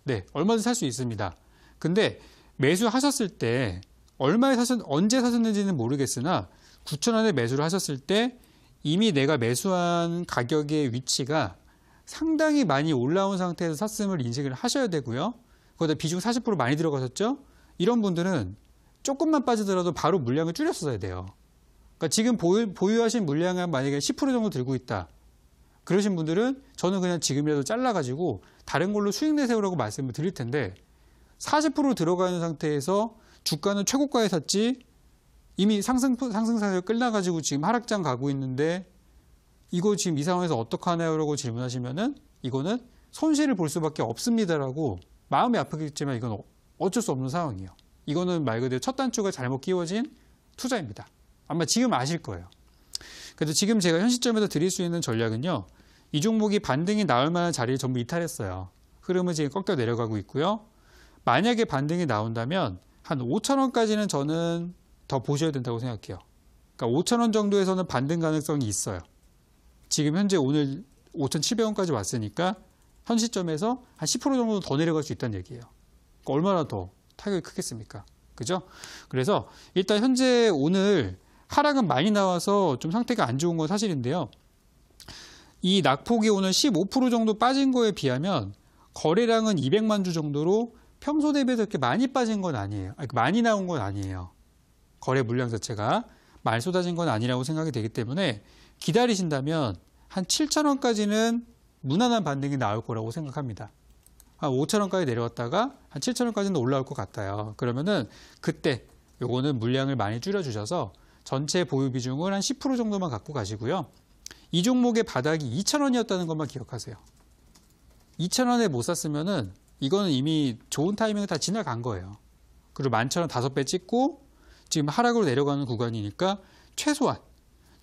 네, 얼마든지 살 수 있습니다. 근데 매수하셨을 때 언제 사셨는지는 모르겠으나 9,000원에 매수를 하셨을 때 이미 내가 매수한 가격의 위치가 상당히 많이 올라온 상태에서 샀음을 인식을 하셔야 되고요. 거기다 비중 40% 많이 들어가셨죠? 이런 분들은 조금만 빠지더라도 바로 물량을 줄였어야 돼요. 그러니까 지금 보유하신 물량을 만약에 10% 정도 들고 있다. 그러신 분들은 저는 그냥 지금이라도 잘라가지고 다른 걸로 수익 내세우라고 말씀을 드릴 텐데 40% 들어가 있는 상태에서 주가는 최고가에 샀지 이미 상승세를 끝나가지고 지금 하락장 가고 있는데 이거 지금 이 상황에서 어떡하나요? 라고 질문하시면은 이거는 손실을 볼 수밖에 없습니다라고 마음이 아프겠지만 이건 어쩔 수 없는 상황이에요. 이거는 말 그대로 첫 단추가 잘못 끼워진 투자입니다. 아마 지금 아실 거예요. 그래서 지금 제가 현 시점에서 드릴 수 있는 전략은요. 이 종목이 반등이 나올 만한 자리를 전부 이탈했어요. 흐름은 지금 꺾여 내려가고 있고요. 만약에 반등이 나온다면 한 5,000원까지는 저는 더 보셔야 된다고 생각해요. 그러니까 5,000원 정도에서는 반등 가능성이 있어요. 지금 현재 오늘 5,700원까지 왔으니까 현 시점에서 한 10% 정도 더 내려갈 수 있다는 얘기예요. 그러니까 얼마나 더 타격이 크겠습니까? 그죠? 그래서 일단 현재 오늘 하락은 많이 나와서 좀 상태가 안 좋은 건 사실인데요. 이 낙폭이 오늘 15% 정도 빠진 거에 비하면 거래량은 200만 주 정도로 평소 대비해서 이렇게 많이 빠진 건 아니에요. 많이 나온 건 아니에요. 거래 물량 자체가 많이 쏟아진 건 아니라고 생각이 되기 때문에 기다리신다면 한 7,000원까지는 무난한 반등이 나올 거라고 생각합니다. 한 5,000원까지 내려왔다가 한 7,000원까지는 올라올 것 같아요. 그러면은 그때 요거는 물량을 많이 줄여주셔서 전체 보유 비중을 한 10% 정도만 갖고 가시고요. 이 종목의 바닥이 2,000원이었다는 것만 기억하세요. 2,000원에 못 샀으면은 이거는 이미 좋은 타이밍을 다 지나간 거예요. 그리고 11,000원 5배 찍고 지금 하락으로 내려가는 구간이니까 최소한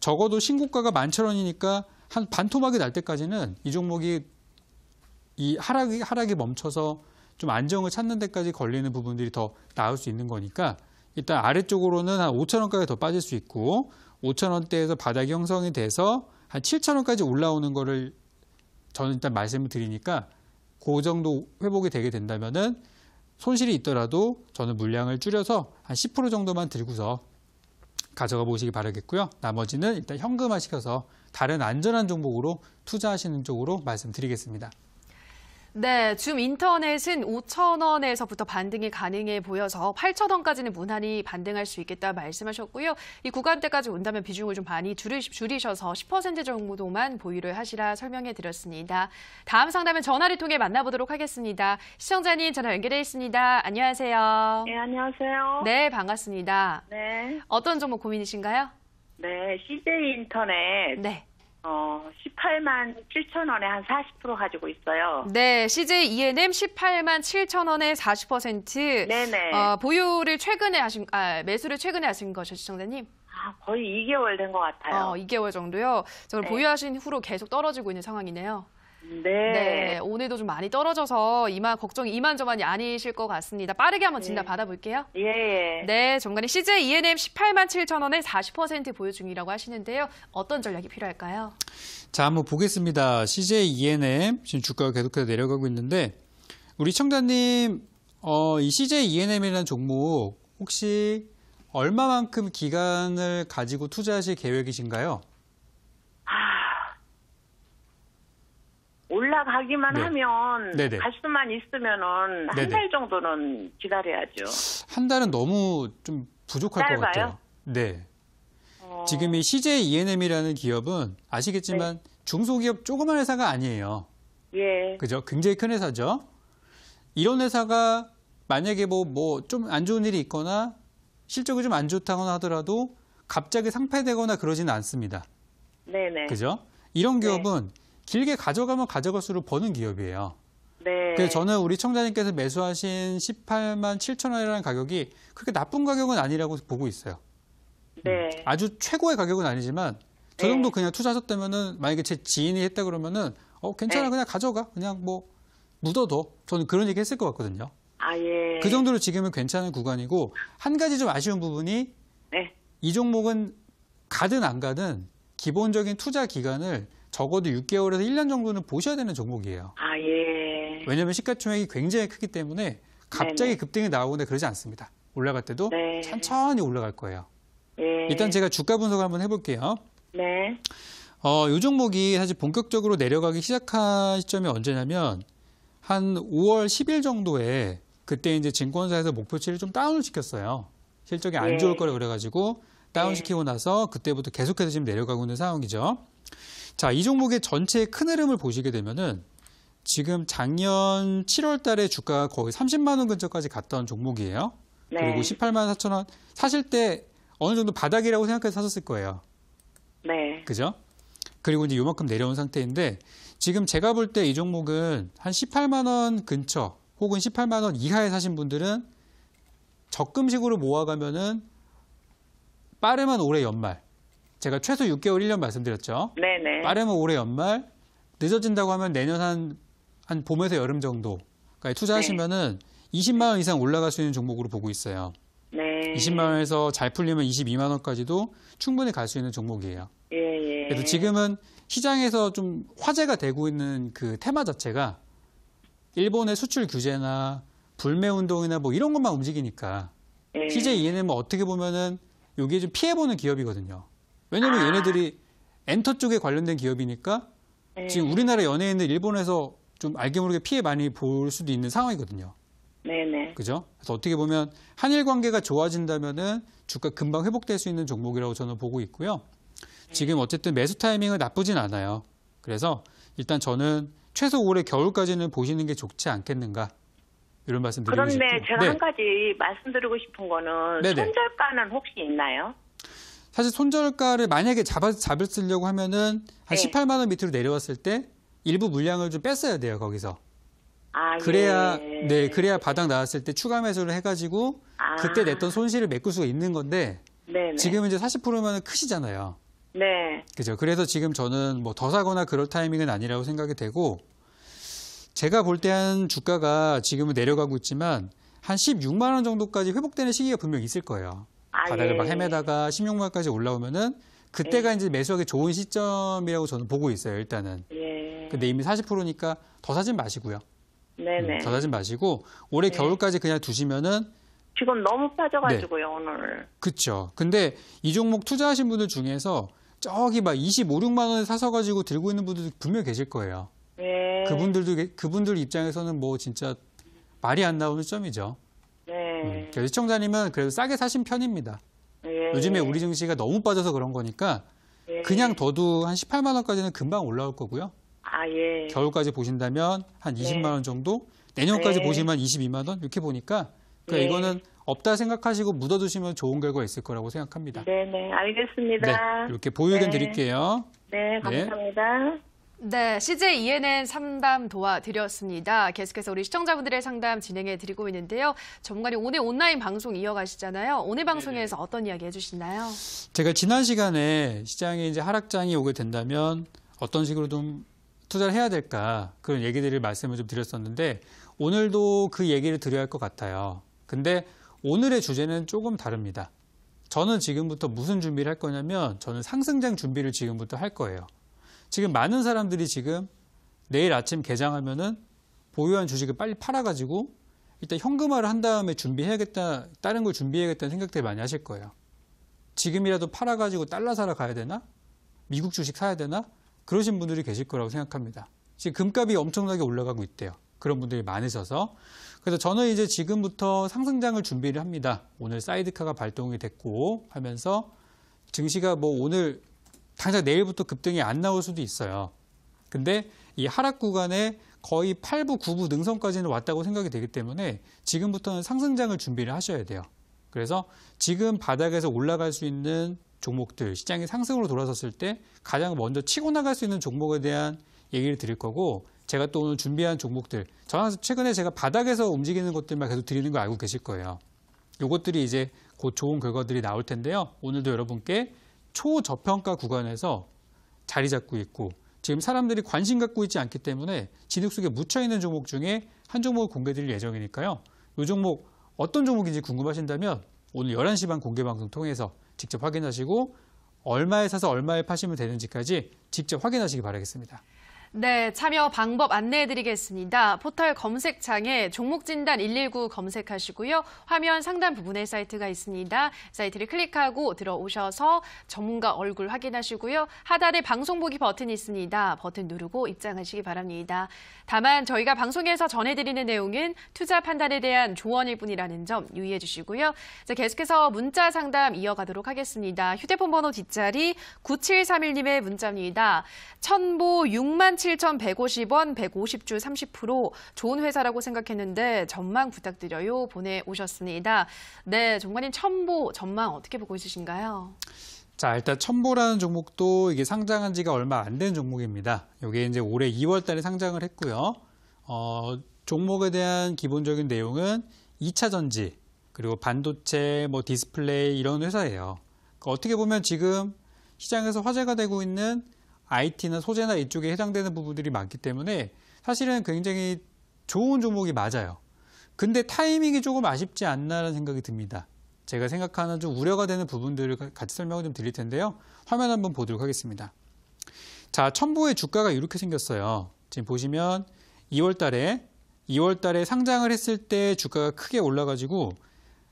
적어도 신고가가 11,000원이니까 한 반토막이 날 때까지는 이 종목이 이 하락이 멈춰서 좀 안정을 찾는 데까지 걸리는 부분들이 더 나올 수 있는 거니까 일단 아래쪽으로는 한 5,000원까지 더 빠질 수 있고 5,000원대에서 바닥이 형성이 돼서 한 7,000원까지 올라오는 거를 저는 일단 말씀을 드리니까 그 정도 회복이 되게 된다면은 손실이 있더라도 저는 물량을 줄여서 한 10% 정도만 들고서 가져가 보시기 바라겠고요. 나머지는 일단 현금화 시켜서 다른 안전한 종목으로 투자하시는 쪽으로 말씀드리겠습니다. 네, 줌 인터넷은 5,000원에서부터 반등이 가능해 보여서 8,000원까지는 무난히 반등할 수 있겠다 말씀하셨고요. 이 구간대까지 온다면 비중을 좀 많이 줄이셔서 10% 정도만 보유를 하시라 설명해 드렸습니다. 다음 상담은 전화를 통해 만나보도록 하겠습니다. 시청자님 전화 연결돼 있습니다. 안녕하세요. 네, 안녕하세요. 네, 반갑습니다. 네. 어떤 종목 고민이신가요? 네, CJ 인터넷. 네. 18만 7천 원에 한 40% 가지고 있어요. 네, CJ ENM 18만 7천 원에 40%. 네네. 보유를 매수를 최근에 하신 거죠, 시청자님? 거의 2개월 된 것 같아요. 2개월 정도요. 저걸 네. 보유하신 후로 계속 떨어지고 있는 상황이네요. 네, 오늘도 좀 많이 떨어져서 걱정이 이만저만이 아니실 것 같습니다. 빠르게 한번 진단 받아볼게요. 예. 네, 전문가님 CJ ENM 18만 7천 원에 40% 보유 중이라고 하시는데요. 어떤 전략이 필요할까요? 자, 한번 보겠습니다. CJ ENM 지금 주가가 계속해서 내려가고 있는데 우리 시청자님 이 CJ ENM이라는 종목 혹시 얼마만큼 기간을 가지고 투자하실 계획이신가요? 올라가기만 네. 하면 네네. 갈 수만 있으면은 한 네네. 달 정도는 기다려야죠. 한 달은 너무 좀 부족할 것 짧아요? 같아요. 네. 지금 이 CJ ENM이라는 기업은 아시겠지만 중소기업 조그만 회사가 아니에요. 예. 그죠? 굉장히 큰 회사죠. 이런 회사가 만약에 뭐 좀 안 좋은 일이 있거나 실적이 좀 안 좋다거나 하더라도 갑자기 상폐되거나 그러지는 않습니다. 네네. 그죠? 이런 기업은 길게 가져가면 가져갈수록 버는 기업이에요. 네. 그래서 저는 우리 청자님께서 매수하신 18만 7천 원이라는 가격이 그렇게 나쁜 가격은 아니라고 보고 있어요. 네. 아주 최고의 가격은 아니지만 저 정도 그냥 투자하셨다면은 만약에 제 지인이 했다 그러면은 괜찮아 네. 그냥 가져가 그냥 뭐 묻어둬 저는 그런 얘기 했을 것 같거든요. 아, 예. 그 정도로 지금은 괜찮은 구간이고 한 가지 좀 아쉬운 부분이 네. 이 종목은 가든 안 가든 기본적인 투자 기간을 적어도 6개월에서 1년 정도는 보셔야 되는 종목이에요. 아, 예. 왜냐하면 시가총액이 굉장히 크기 때문에 갑자기 네네. 급등이 나오거나 그러지 않습니다. 올라갈 때도 네. 천천히 올라갈 거예요. 예. 일단 제가 주가 분석을 한번 해볼게요. 네. 이 종목이 사실 본격적으로 내려가기 시작한 시점이 언제냐면 한 5월 10일 정도에 그때 이제 증권사에서 목표치를 좀 다운을 시켰어요. 실적이 안 좋을 거라 그래가지고 다운시키고 나서 그때부터 계속해서 지금 내려가고 있는 상황이죠. 자, 이 종목의 전체 큰 흐름을 보시게 되면은 지금 작년 7월 달에 주가가 거의 30만 원 근처까지 갔던 종목이에요. 네. 그리고 18만 4천 원 사실 때 어느 정도 바닥이라고 생각해서 사셨을 거예요. 네. 그죠? 그리고 이제 요만큼 내려온 상태인데 지금 제가 볼 때 이 종목은 한 18만 원 근처 혹은 18만 원 이하에 사신 분들은 적금식으로 모아가면은 빠르면 올해 연말 제가 최소 6개월 1년 말씀드렸죠. 네네. 빠르면 올해 연말 늦어진다고 하면 내년 한 봄에서 여름 정도까지 투자하시면은 20만 원 이상 올라갈 수 있는 종목으로 보고 있어요. 네. 20만 원에서 잘 풀리면 22만 원까지도 충분히 갈 수 있는 종목이에요. 예. 그래서 지금은 시장에서 좀 화제가 되고 있는 그 테마 자체가 일본의 수출 규제나 불매 운동이나 뭐 이런 것만 움직이니까 예. CJ ENM은 어떻게 보면은 여기에 좀 피해보는 기업이거든요. 왜냐면 얘네들이 엔터 쪽에 관련된 기업이니까 지금 우리나라 연예인들 일본에서 좀 알게 모르게 피해 많이 볼 수도 있는 상황이거든요. 네네. 그죠? 그래서 어떻게 보면 한일 관계가 좋아진다면은 주가 금방 회복될 수 있는 종목이라고 저는 보고 있고요. 지금 어쨌든 매수 타이밍은 나쁘진 않아요. 그래서 일단 저는 최소 올해 겨울까지는 보시는 게 좋지 않겠는가 이런 말씀 드리고 싶고. 그런데 제가 한 가지 말씀드리고 싶은 거는 네네. 손절가는 혹시 있나요? 사실 손절가를 만약에 잡으려고 하면은 한 18만 원 밑으로 내려왔을 때 일부 물량을 좀 뺐어야 돼요, 거기서. 아, 그래야 예. 그래야 바닥 나왔을 때 추가 매수를 해가지고 그때 냈던 손실을 메꿀 수가 있는 건데 네네. 지금 이제 40%면 크시잖아요. 네. 그죠? 그래서 지금 저는 뭐 더 사거나 그럴 타이밍은 아니라고 생각이 되고 제가 볼 때 한 주가가 지금은 내려가고 있지만 한 16만 원 정도까지 회복되는 시기가 분명히 있을 거예요. 바닥을 막 헤매다가 16만 원까지 올라오면은 그때가 이제 매수하기 좋은 시점이라고 저는 보고 있어요, 일단은. 예. 근데 이미 40%니까 더 사진 마시고요. 네네. 더 사진 마시고 올해 겨울까지 그냥 두시면은 지금 너무 빠져가지고요, 오늘. 그쵸. 근데 이 종목 투자하신 분들 중에서 저기 막 25, 6만 원에 사서 가지고 들고 있는 분들도 분명히 계실 거예요. 예. 그분들 입장에서는 뭐 진짜 말이 안 나오는 점이죠. 네. 그래서 시청자님은 그래도 싸게 사신 편입니다. 예. 요즘에 우리 증시가 너무 빠져서 그런 거니까 예. 그냥 둬도 한 18만 원까지는 금방 올라올 거고요. 아, 예. 겨울까지 보신다면 한 20만 원 정도, 내년까지 네. 보시면 22만 원 이렇게 보니까 그러니까 이거는 없다 생각하시고 묻어두시면 좋은 결과 있을 거라고 생각합니다. 네네, 알겠습니다. 네, 이렇게 보유 의견 네. 드릴게요. 네, 감사합니다. 네, CJ ENM 상담 도와드렸습니다. 계속해서 우리 시청자분들의 상담 진행해 드리고 있는데요. 전문가님 오늘 온라인 방송 이어가시잖아요. 오늘 방송에서 어떤 이야기 해주시나요? 제가 지난 시간에 시장에 이제 하락장이 오게 된다면 어떤 식으로 좀 투자를 해야 될까 그런 얘기들을 말씀을 좀 드렸었는데 오늘도 그 얘기를 드려야 할 것 같아요. 근데 오늘의 주제는 조금 다릅니다. 저는 지금부터 무슨 준비를 할 거냐면 저는 상승장 준비를 지금부터 할 거예요. 지금 많은 사람들이 지금 내일 아침 개장하면은 보유한 주식을 빨리 팔아가지고 일단 현금화를 한 다음에 준비해야겠다, 다른 걸 준비해야겠다는 생각들 많이 하실 거예요. 지금이라도 팔아가지고 달러 사러 가야 되나? 미국 주식 사야 되나? 그러신 분들이 계실 거라고 생각합니다. 지금 금값이 엄청나게 올라가고 있대요. 그런 분들이 많으셔서. 그래서 저는 이제 지금부터 상승장을 준비를 합니다. 오늘 사이드카가 발동이 됐고 하면서 증시가 뭐 오늘 당장 내일부터 급등이 안 나올 수도 있어요. 근데 이 하락 구간에 거의 8부, 9부 능선까지는 왔다고 생각이 되기 때문에 지금부터는 상승장을 준비를 하셔야 돼요. 그래서 지금 바닥에서 올라갈 수 있는 종목들, 시장이 상승으로 돌아섰을 때 가장 먼저 치고 나갈 수 있는 종목에 대한 얘기를 드릴 거고 제가 또 오늘 준비한 종목들, 저는 최근에 제가 바닥에서 움직이는 것들만 계속 드리는 거 알고 계실 거예요. 이것들이 이제 곧 좋은 결과들이 나올 텐데요. 오늘도 여러분께 초저평가 구간에서 자리 잡고 있고 지금 사람들이 관심 갖고 있지 않기 때문에 진흙 속에 묻혀있는 종목 중에 한 종목을 공개드릴 예정이니까요. 이 종목 어떤 종목인지 궁금하신다면 오늘 11시 반 공개방송 통해서 직접 확인하시고 얼마에 사서 얼마에 파시면 되는지까지 직접 확인하시기 바라겠습니다. 네, 참여 방법 안내해드리겠습니다. 포털 검색창에 종목진단 119 검색하시고요. 화면 상단 부분에 사이트가 있습니다. 사이트를 클릭하고 들어오셔서 전문가 얼굴 확인하시고요. 하단에 방송 보기 버튼이 있습니다. 버튼 누르고 입장하시기 바랍니다. 다만 저희가 방송에서 전해드리는 내용은 투자 판단에 대한 조언일 뿐이라는 점 유의해 주시고요. 자, 계속해서 문자 상담 이어가도록 하겠습니다. 휴대폰 번호 뒷자리 9731님의 문자입니다. 천보 67,150원, 150주 30%. 좋은 회사라고 생각했는데 전망 부탁드려요. 보내오셨습니다. 네, 종관님 천보 전망 어떻게 보고 있으신가요? 자, 일단 천보라는 종목도 이게 상장한 지가 얼마 안 된 종목입니다. 이게 이제 올해 2월 달에 상장을 했고요. 종목에 대한 기본적인 내용은 2차 전지, 그리고 반도체, 뭐 디스플레이 이런 회사예요. 그러니까 어떻게 보면 지금 시장에서 화제가 되고 있는 IT나 소재나 이쪽에 해당되는 부분들이 많기 때문에 사실은 굉장히 좋은 종목이 맞아요. 근데 타이밍이 조금 아쉽지 않나라는 생각이 듭니다. 제가 생각하는 좀 우려가 되는 부분들을 같이 설명을 좀 드릴 텐데요. 화면 한번 보도록 하겠습니다. 자, 천보의 주가가 이렇게 생겼어요. 지금 보시면 2월 달에 상장을 했을 때 주가가 크게 올라가지고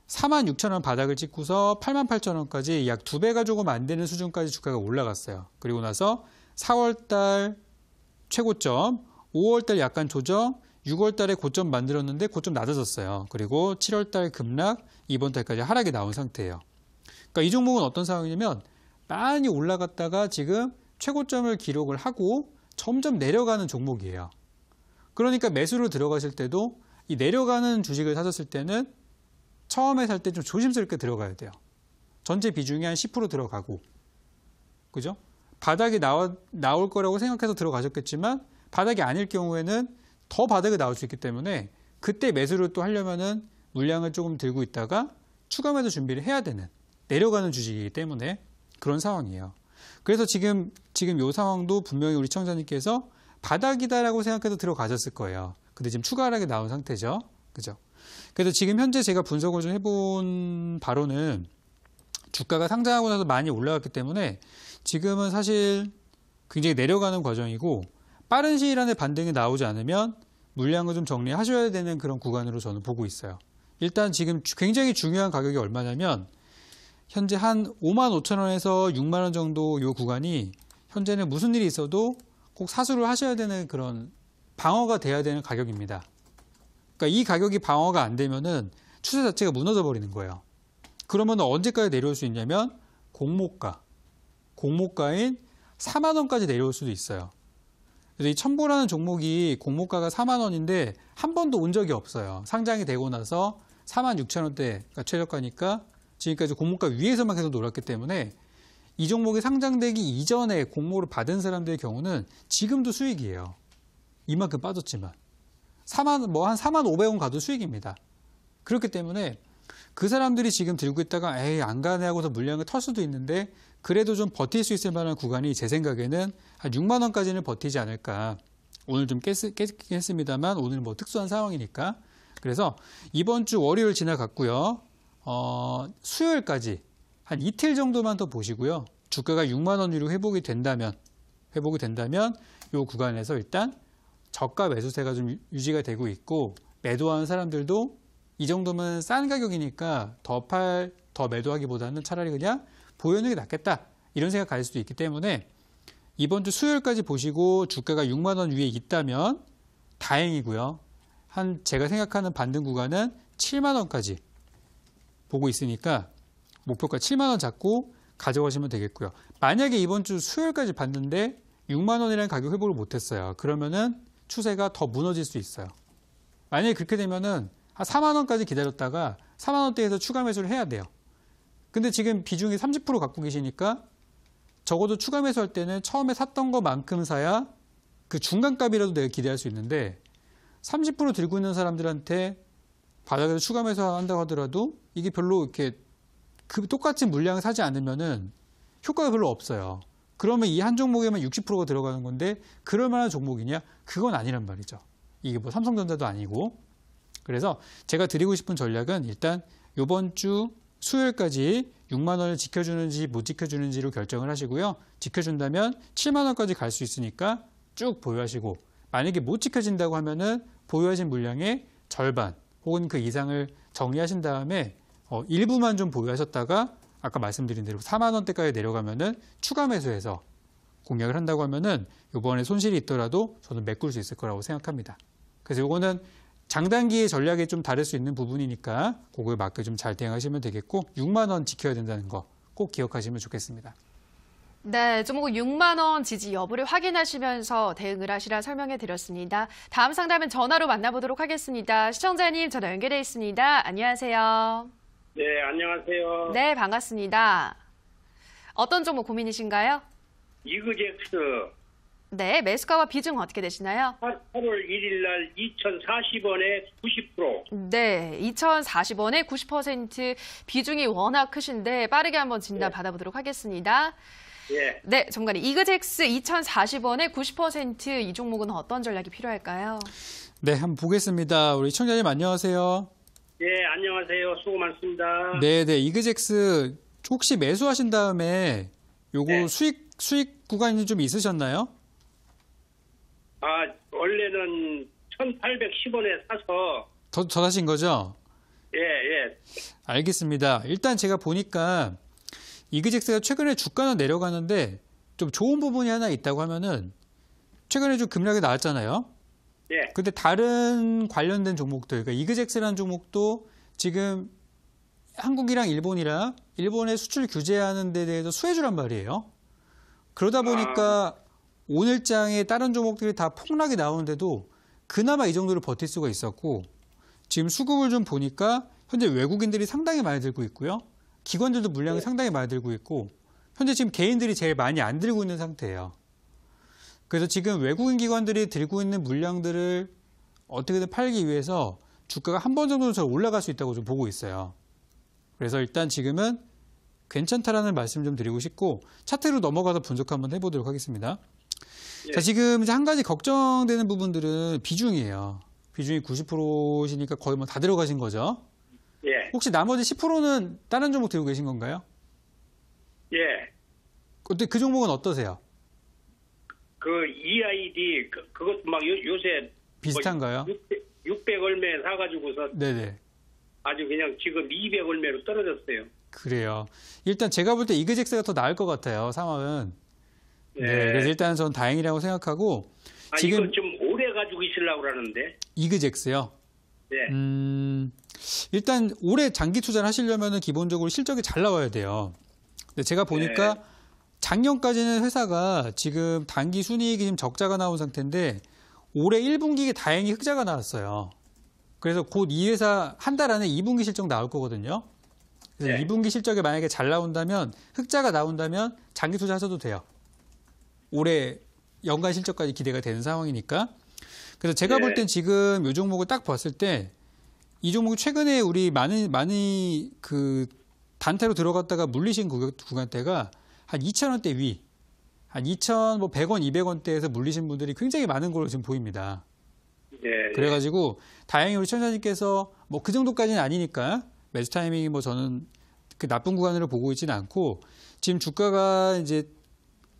46,000원 바닥을 찍고서 88,000원까지 약 2배가 조금 안 되는 수준까지 주가가 올라갔어요. 그리고 나서 4월 달 최고점, 5월 달 약간 조정, 6월 달에 고점 만들었는데 고점 낮아졌어요. 그리고 7월 달 급락, 이번 달까지 하락이 나온 상태예요. 그러니까 이 종목은 어떤 상황이냐면 많이 올라갔다가 지금 최고점을 기록을 하고 점점 내려가는 종목이에요. 그러니까 매수를 들어가실 때도 이 내려가는 주식을 사셨을 때는 처음에 살 때 좀 조심스럽게 들어가야 돼요. 전체 비중이 한 10% 들어가고, 그죠? 바닥이 나올 거라고 생각해서 들어가셨겠지만 바닥이 아닐 경우에는 더 바닥에 나올 수 있기 때문에 그때 매수를 또 하려면은 물량을 조금 들고 있다가 추가 매수 준비를 해야 되는 내려가는 주식이기 때문에 그런 상황이에요. 그래서 지금 이 상황도 분명히 우리 시청자님께서 바닥이다라고 생각해서 들어가셨을 거예요. 근데 지금 추가 하락이 나온 상태죠. 그죠? 그래서 지금 현재 제가 분석을 좀 해본 바로는 주가가 상장하고 나서 많이 올라갔기 때문에 지금은 사실 굉장히 내려가는 과정이고 빠른 시일 안에 반등이 나오지 않으면 물량을 좀 정리하셔야 되는 그런 구간으로 저는 보고 있어요. 일단 지금 굉장히 중요한 가격이 얼마냐면 현재 한 55,000원에서 6만원 정도 이 구간이 현재는 무슨 일이 있어도 꼭 사수를 하셔야 되는 그런 방어가 돼야 되는 가격입니다. 그러니까 이 가격이 방어가 안 되면은 추세 자체가 무너져 버리는 거예요. 그러면 언제까지 내려올 수 있냐면 공모가인 4만 원까지 내려올 수도 있어요. 그래서 이 천보라는 종목이 공모가가 4만 원인데 한 번도 온 적이 없어요. 상장이 되고 나서 46,000원대가 최저가니까 지금까지 공모가 위에서만 계속 놀았기 때문에 이 종목이 상장되기 이전에 공모를 받은 사람들의 경우는 지금도 수익이에요. 이만큼 빠졌지만 한 4만 500원 가도 수익입니다. 그렇기 때문에 그 사람들이 지금 들고 있다가 에이 안 가네 하고서 물량을 털 수도 있는데 그래도 좀 버틸 수 있을 만한 구간이 제 생각에는 한 6만 원까지는 버티지 않을까 오늘 좀 깼긴 했습니다만 오늘 뭐 특수한 상황이니까. 그래서 이번 주 월요일 지나갔고요. 수요일까지 한 이틀 정도만 더 보시고요. 주가가 6만 원 위로 회복이 된다면 이 구간에서 일단 저가 매수세가 좀 유지가 되고 있고 매도하는 사람들도 이 정도면 싼 가격이니까 더 매도하기보다는 차라리 그냥 보여주는 게 낫겠다. 이런 생각 가질 수도 있기 때문에 이번 주 수요일까지 보시고 주가가 6만 원 위에 있다면 다행이고요. 제가 생각하는 반등 구간은 7만 원까지 보고 있으니까 목표가 7만 원 잡고 가져가시면 되겠고요. 만약에 이번 주 수요일까지 봤는데 6만 원이라는 가격 회복을 못했어요. 그러면은 추세가 더 무너질 수 있어요. 만약에 그렇게 되면은 한 4만 원까지 기다렸다가 4만 원대에서 추가 매수를 해야 돼요. 근데 지금 비중이 30% 갖고 계시니까 적어도 추가 매수할 때는 처음에 샀던 것만큼 사야 그 중간값이라도 내가 기대할 수 있는데 30% 들고 있는 사람들한테 바닥에서 추가 매수한다고 하더라도 이게 별로 이렇게 똑같은 물량을 사지 않으면은 효과가 별로 없어요. 그러면 이 한 종목에만 60%가 들어가는 건데 그럴 만한 종목이냐? 그건 아니란 말이죠. 이게 뭐 삼성전자도 아니고. 그래서 제가 드리고 싶은 전략은 일단 이번 주 수요일까지 6만 원을 지켜주는지 못 지켜주는지로 결정을 하시고요. 지켜준다면 7만 원까지 갈 수 있으니까 쭉 보유하시고 만약에 못 지켜진다고 하면은 보유하신 물량의 절반 혹은 그 이상을 정리하신 다음에 일부만 좀 보유하셨다가 아까 말씀드린 대로 4만 원대까지 내려가면은 추가 매수해서 공략을 한다고 하면은 이번에 손실이 있더라도 저는 메꿀 수 있을 거라고 생각합니다. 그래서 이거는 장단기의 전략이 좀 다를 수 있는 부분이니까 그거에 맞게 좀 잘 대응하시면 되겠고 6만 원 지켜야 된다는 거 꼭 기억하시면 좋겠습니다. 네, 종목 6만 원 지지 여부를 확인하시면서 대응을 하시라 설명해 드렸습니다. 다음 상담은 전화로 만나보도록 하겠습니다. 시청자님 전화 연결돼 있습니다. 안녕하세요. 네, 안녕하세요. 네, 반갑습니다. 어떤 종목 고민이신가요? 이그젝스 네, 매수가와 비중 어떻게 되시나요? 8월 1일 날 2,040원에 90%. 네, 2,040원에 90% 비중이 워낙 크신데 빠르게 한번 진단 받아보도록 하겠습니다. 예. 네, 전문가님, 이그젝스 2,040원에 90% 이 종목은 어떤 전략이 필요할까요? 네, 한번 보겠습니다. 우리 시청자님 안녕하세요. 예, 안녕하세요. 수고 많습니다. 네, 이그젝스 혹시 매수하신 다음에 요거 네. 수익 구간이 좀 있으셨나요? 원래는 1,810원에 사서. 더 사신 거죠? 예. 알겠습니다. 일단 제가 보니까 이그젝스가 최근에 주가는 내려가는데 좀 좋은 부분이 하나 있다고 하면은 최근에 좀 급락이 나왔잖아요. 예. 근데 다른 관련된 종목들, 그러니까 이그젝스라는 종목도 지금 한국이랑 일본이랑 일본의 수출 규제하는 데 대해서 수혜주란 말이에요. 그러다 보니까 오늘 장에 다른 종목들이 다 폭락이 나오는데도 그나마 이 정도로 버틸 수가 있었고 지금 수급을 좀 보니까 현재 외국인들이 상당히 많이 들고 있고요. 기관들도 물량이 상당히 많이 들고 있고 현재 지금 개인들이 제일 많이 안 들고 있는 상태예요. 그래서 지금 외국인 기관들이 들고 있는 물량들을 어떻게든 팔기 위해서 주가가 한 번 정도는 더 올라갈 수 있다고 좀 보고 있어요. 그래서 일단 지금은 괜찮다라는 말씀 좀 드리고 싶고 차트로 넘어가서 분석 한번 해보도록 하겠습니다. 예. 자, 지금 이제 한 가지 걱정되는 부분들은 비중이에요. 비중이 90%시니까 거의 뭐 다 들어가신 거죠. 예. 혹시 나머지 10%는 다른 종목 들고 계신 건가요? 예. 근데 그 종목은 어떠세요? 그 EID 그것도 막 요새 비슷한가요? 600 얼마에 사가지고서 네네. 아주 그냥 지금 200 얼마로 떨어졌어요. 그래요. 일단 제가 볼 때 이그젝스가 더 나을 것 같아요, 상황은. 예. 네, 그래서 일단 전 다행이라고 생각하고 지금 이거 좀 오래 가지고 있으려고 그러는데. 이그젝스요. 예. 일단 올해 장기 투자를 하시려면 기본적으로 실적이 잘 나와야 돼요. 근데 제가 보니까 작년까지는 회사가 지금 단기 순이익이 지금 적자가 나온 상태인데 올해 1분기에 다행히 흑자가 나왔어요. 그래서 곧 이 회사 한 달 안에 2분기 실적 나올 거거든요. 그래서 네. 2분기 실적이 만약에 잘 나온다면 흑자가 나온다면 장기 투자하셔도 돼요. 올해 연간 실적까지 기대가 되는 상황이니까. 그래서 제가 볼 땐 지금 이 종목을 딱 봤을 때 이 종목이 최근에 우리 많이 그 단타로 들어갔다가 물리신 구간대가 한 2,000원대 위, 한 2,100원, 200원대에서 물리신 분들이 굉장히 많은 걸로 지금 보입니다. 네. 그래가지고 다행히 우리 시청자님께서 뭐 그 정도까지는 아니니까 매수 타이밍이 뭐 저는 그 나쁜 구간으로 보고 있지는 않고 지금 주가가 이제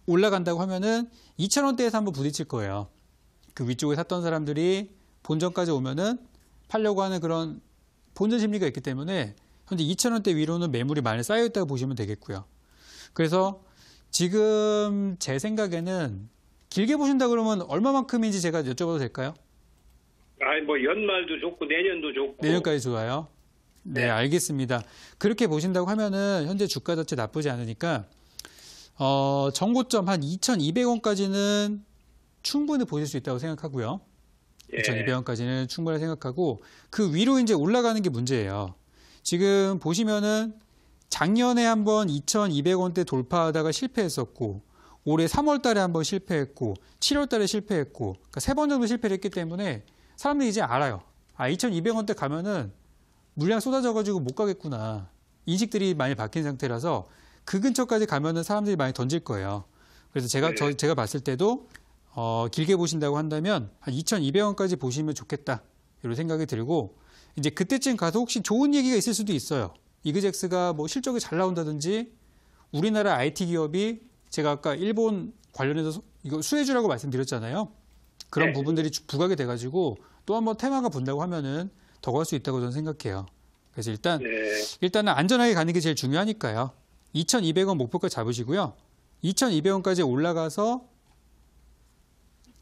올라간다고 하면은 2,000원대에서 한번 부딪힐 거예요. 그 위쪽에 샀던 사람들이 본전까지 오면은 팔려고 하는 그런 본전 심리가 있기 때문에 현재 2,000원대 위로는 매물이 많이 쌓여 있다고 보시면 되겠고요. 그래서 지금 제 생각에는 길게 보신다 그러면 얼마만큼인지 제가 여쭤봐도 될까요? 뭐 연말도 좋고 내년도 좋고. 내년까지 좋아요? 네, 알겠습니다. 그렇게 보신다고 하면은 현재 주가 자체 나쁘지 않으니까 정고점 한 2,200원까지는 충분히 보실 수 있다고 생각하고요. 예. 2,200원까지는 충분히 생각하고 그 위로 이제 올라가는 게 문제예요. 지금 보시면은 작년에 한번 2,200원대 돌파하다가 실패했었고 올해 3월 달에 한번 실패했고 7월 달에 실패했고 그러니까 3번 정도 실패를 했기 때문에 사람들이 이제 알아요. 2,200원대 가면은 물량 쏟아져가지고 못 가겠구나. 인식들이 많이 바뀐 상태라서 그 근처까지 가면은 사람들이 많이 던질 거예요. 그래서 제가 봤을 때도 길게 보신다고 한다면 한 2,200원까지 보시면 좋겠다. 이런 생각이 들고 이제 그때쯤 가서 혹시 좋은 얘기가 있을 수도 있어요. 이그젝스가 뭐 실적이 잘 나온다든지 우리나라 IT 기업이 제가 아까 일본 관련해서 이거 수혜주라고 말씀드렸잖아요. 그런 네. 부분들이 부각이 돼가지고 또 한번 테마가 본다고 하면은 더 갈 수 있다고 저는 생각해요. 그래서 일단은 안전하게 가는 게 제일 중요하니까요. 2,200원 목표가지 잡으시고요. 2,200원까지 올라가서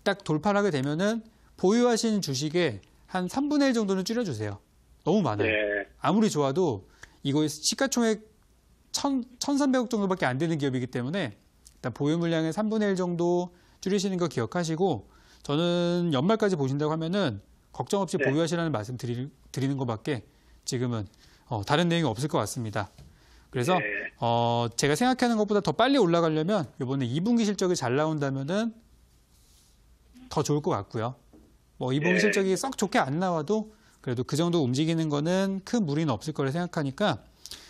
딱 돌파를 하게 되면은 보유하신 주식의 한 3분의 1 정도는 줄여주세요. 너무 많아요. 네. 아무리 좋아도 이거 시가총액 1,300억 정도밖에 안 되는 기업이기 때문에 일단 보유 물량의 3분의 1 정도 줄이시는 거 기억하시고 저는 연말까지 보신다고 하면은 걱정 없이 네. 보유하시라는 말씀 드리는 것밖에 지금은 다른 내용이 없을 것 같습니다. 그래서 네. 제가 생각하는 것보다 더 빨리 올라가려면 이번에 2분기 실적이 잘 나온다면은 더 좋을 것 같고요. 뭐 2분기 네. 실적이 썩 좋게 안 나와도 그래도 그 정도 움직이는 거는 큰 무리는 없을 거라 생각하니까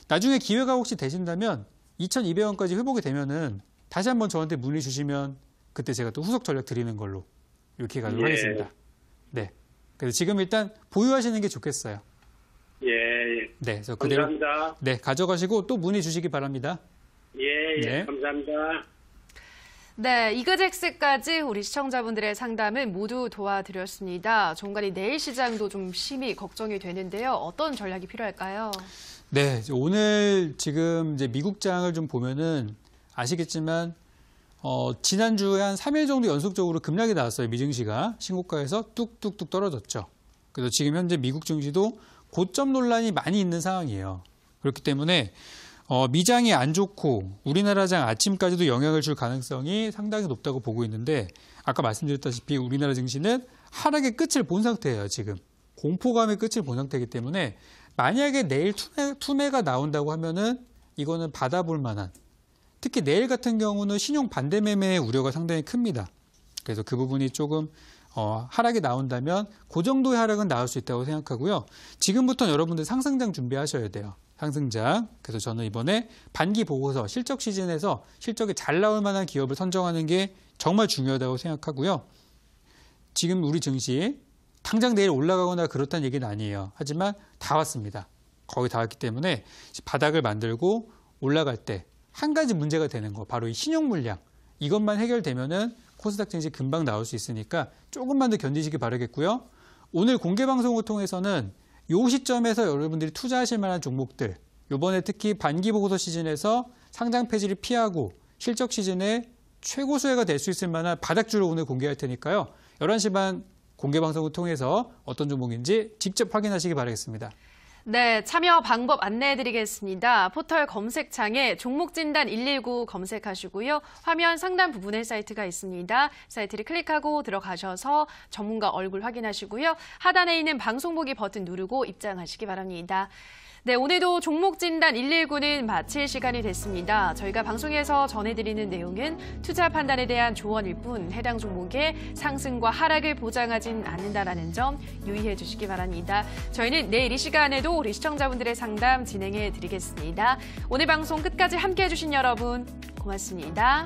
나중에 기회가 혹시 되신다면 2,200원까지 회복이 되면은 다시 한번 저한테 문의 주시면 그때 제가 또 후속 전략 드리는 걸로 이렇게 가도록 하겠습니다. 네. 그래서 지금 일단 보유하시는 게 좋겠어요. 예. 네. 그래서 그대로 감사합니다. 네, 가져가시고 또 문의 주시기 바랍니다. 예. 네. 감사합니다. 네, 이그젝스까지 우리 시청자분들의 상담은 모두 도와드렸습니다. 종가리 내일 시장도 좀 심히 걱정이 되는데요. 어떤 전략이 필요할까요? 네, 오늘 지금 이제 미국장을 좀 보면은 아시겠지만 지난주에 한 3일 정도 연속적으로 급락이 나왔어요. 미증시가 신고가에서 뚝뚝뚝 떨어졌죠. 그래서 지금 현재 미국 증시도 고점 논란이 많이 있는 상황이에요. 그렇기 때문에 미장이 안 좋고 우리나라장 아침까지도 영향을 줄 가능성이 상당히 높다고 보고 있는데 아까 말씀드렸다시피 우리나라 증시는 하락의 끝을 본 상태예요. 지금 공포감의 끝을 본 상태이기 때문에 만약에 내일 투매가 나온다고 하면은 이거는 받아볼 만한 특히 내일 같은 경우는 신용 반대 매매의 우려가 상당히 큽니다. 그래서 그 부분이 조금 하락이 나온다면 그 정도의 하락은 나올 수 있다고 생각하고요. 지금부터 여러분들 상승장 준비하셔야 돼요. 상승장. 그래서 저는 이번에 반기 보고서 실적 시즌에서 실적이 잘 나올 만한 기업을 선정하는 게 정말 중요하다고 생각하고요. 지금 우리 증시 당장 내일 올라가거나 그렇다는 얘기는 아니에요. 하지만 다 왔습니다. 거의 다 왔기 때문에 바닥을 만들고 올라갈 때 한 가지 문제가 되는 거 바로 이 신용 물량. 이것만 해결되면은 코스닥 증시 금방 나올 수 있으니까 조금만 더 견디시기 바라겠고요. 오늘 공개 방송을 통해서는 이 시점에서 여러분들이 투자하실 만한 종목들, 이번에 특히 반기 보고서 시즌에서 상장 폐지를 피하고 실적 시즌에 최고 수혜가 될 수 있을 만한 바닥주를 오늘 공개할 테니까요. 11시 반 공개 방송을 통해서 어떤 종목인지 직접 확인하시기 바라겠습니다. 네, 참여 방법 안내해드리겠습니다. 포털 검색창에 종목진단 119 검색하시고요. 화면 상단 부분에 사이트가 있습니다. 사이트를 클릭하고 들어가셔서 전문가 얼굴 확인하시고요. 하단에 있는 방송 보기 버튼 누르고 입장하시기 바랍니다. 네, 오늘도 종목진단 119는 마칠 시간이 됐습니다. 저희가 방송에서 전해드리는 내용은 투자 판단에 대한 조언일 뿐 해당 종목의 상승과 하락을 보장하진 않는다라는 점 유의해 주시기 바랍니다. 저희는 내일 이 시간에도 우리 시청자분들의 상담 진행해 드리겠습니다. 오늘 방송 끝까지 함께해 주신 여러분 고맙습니다.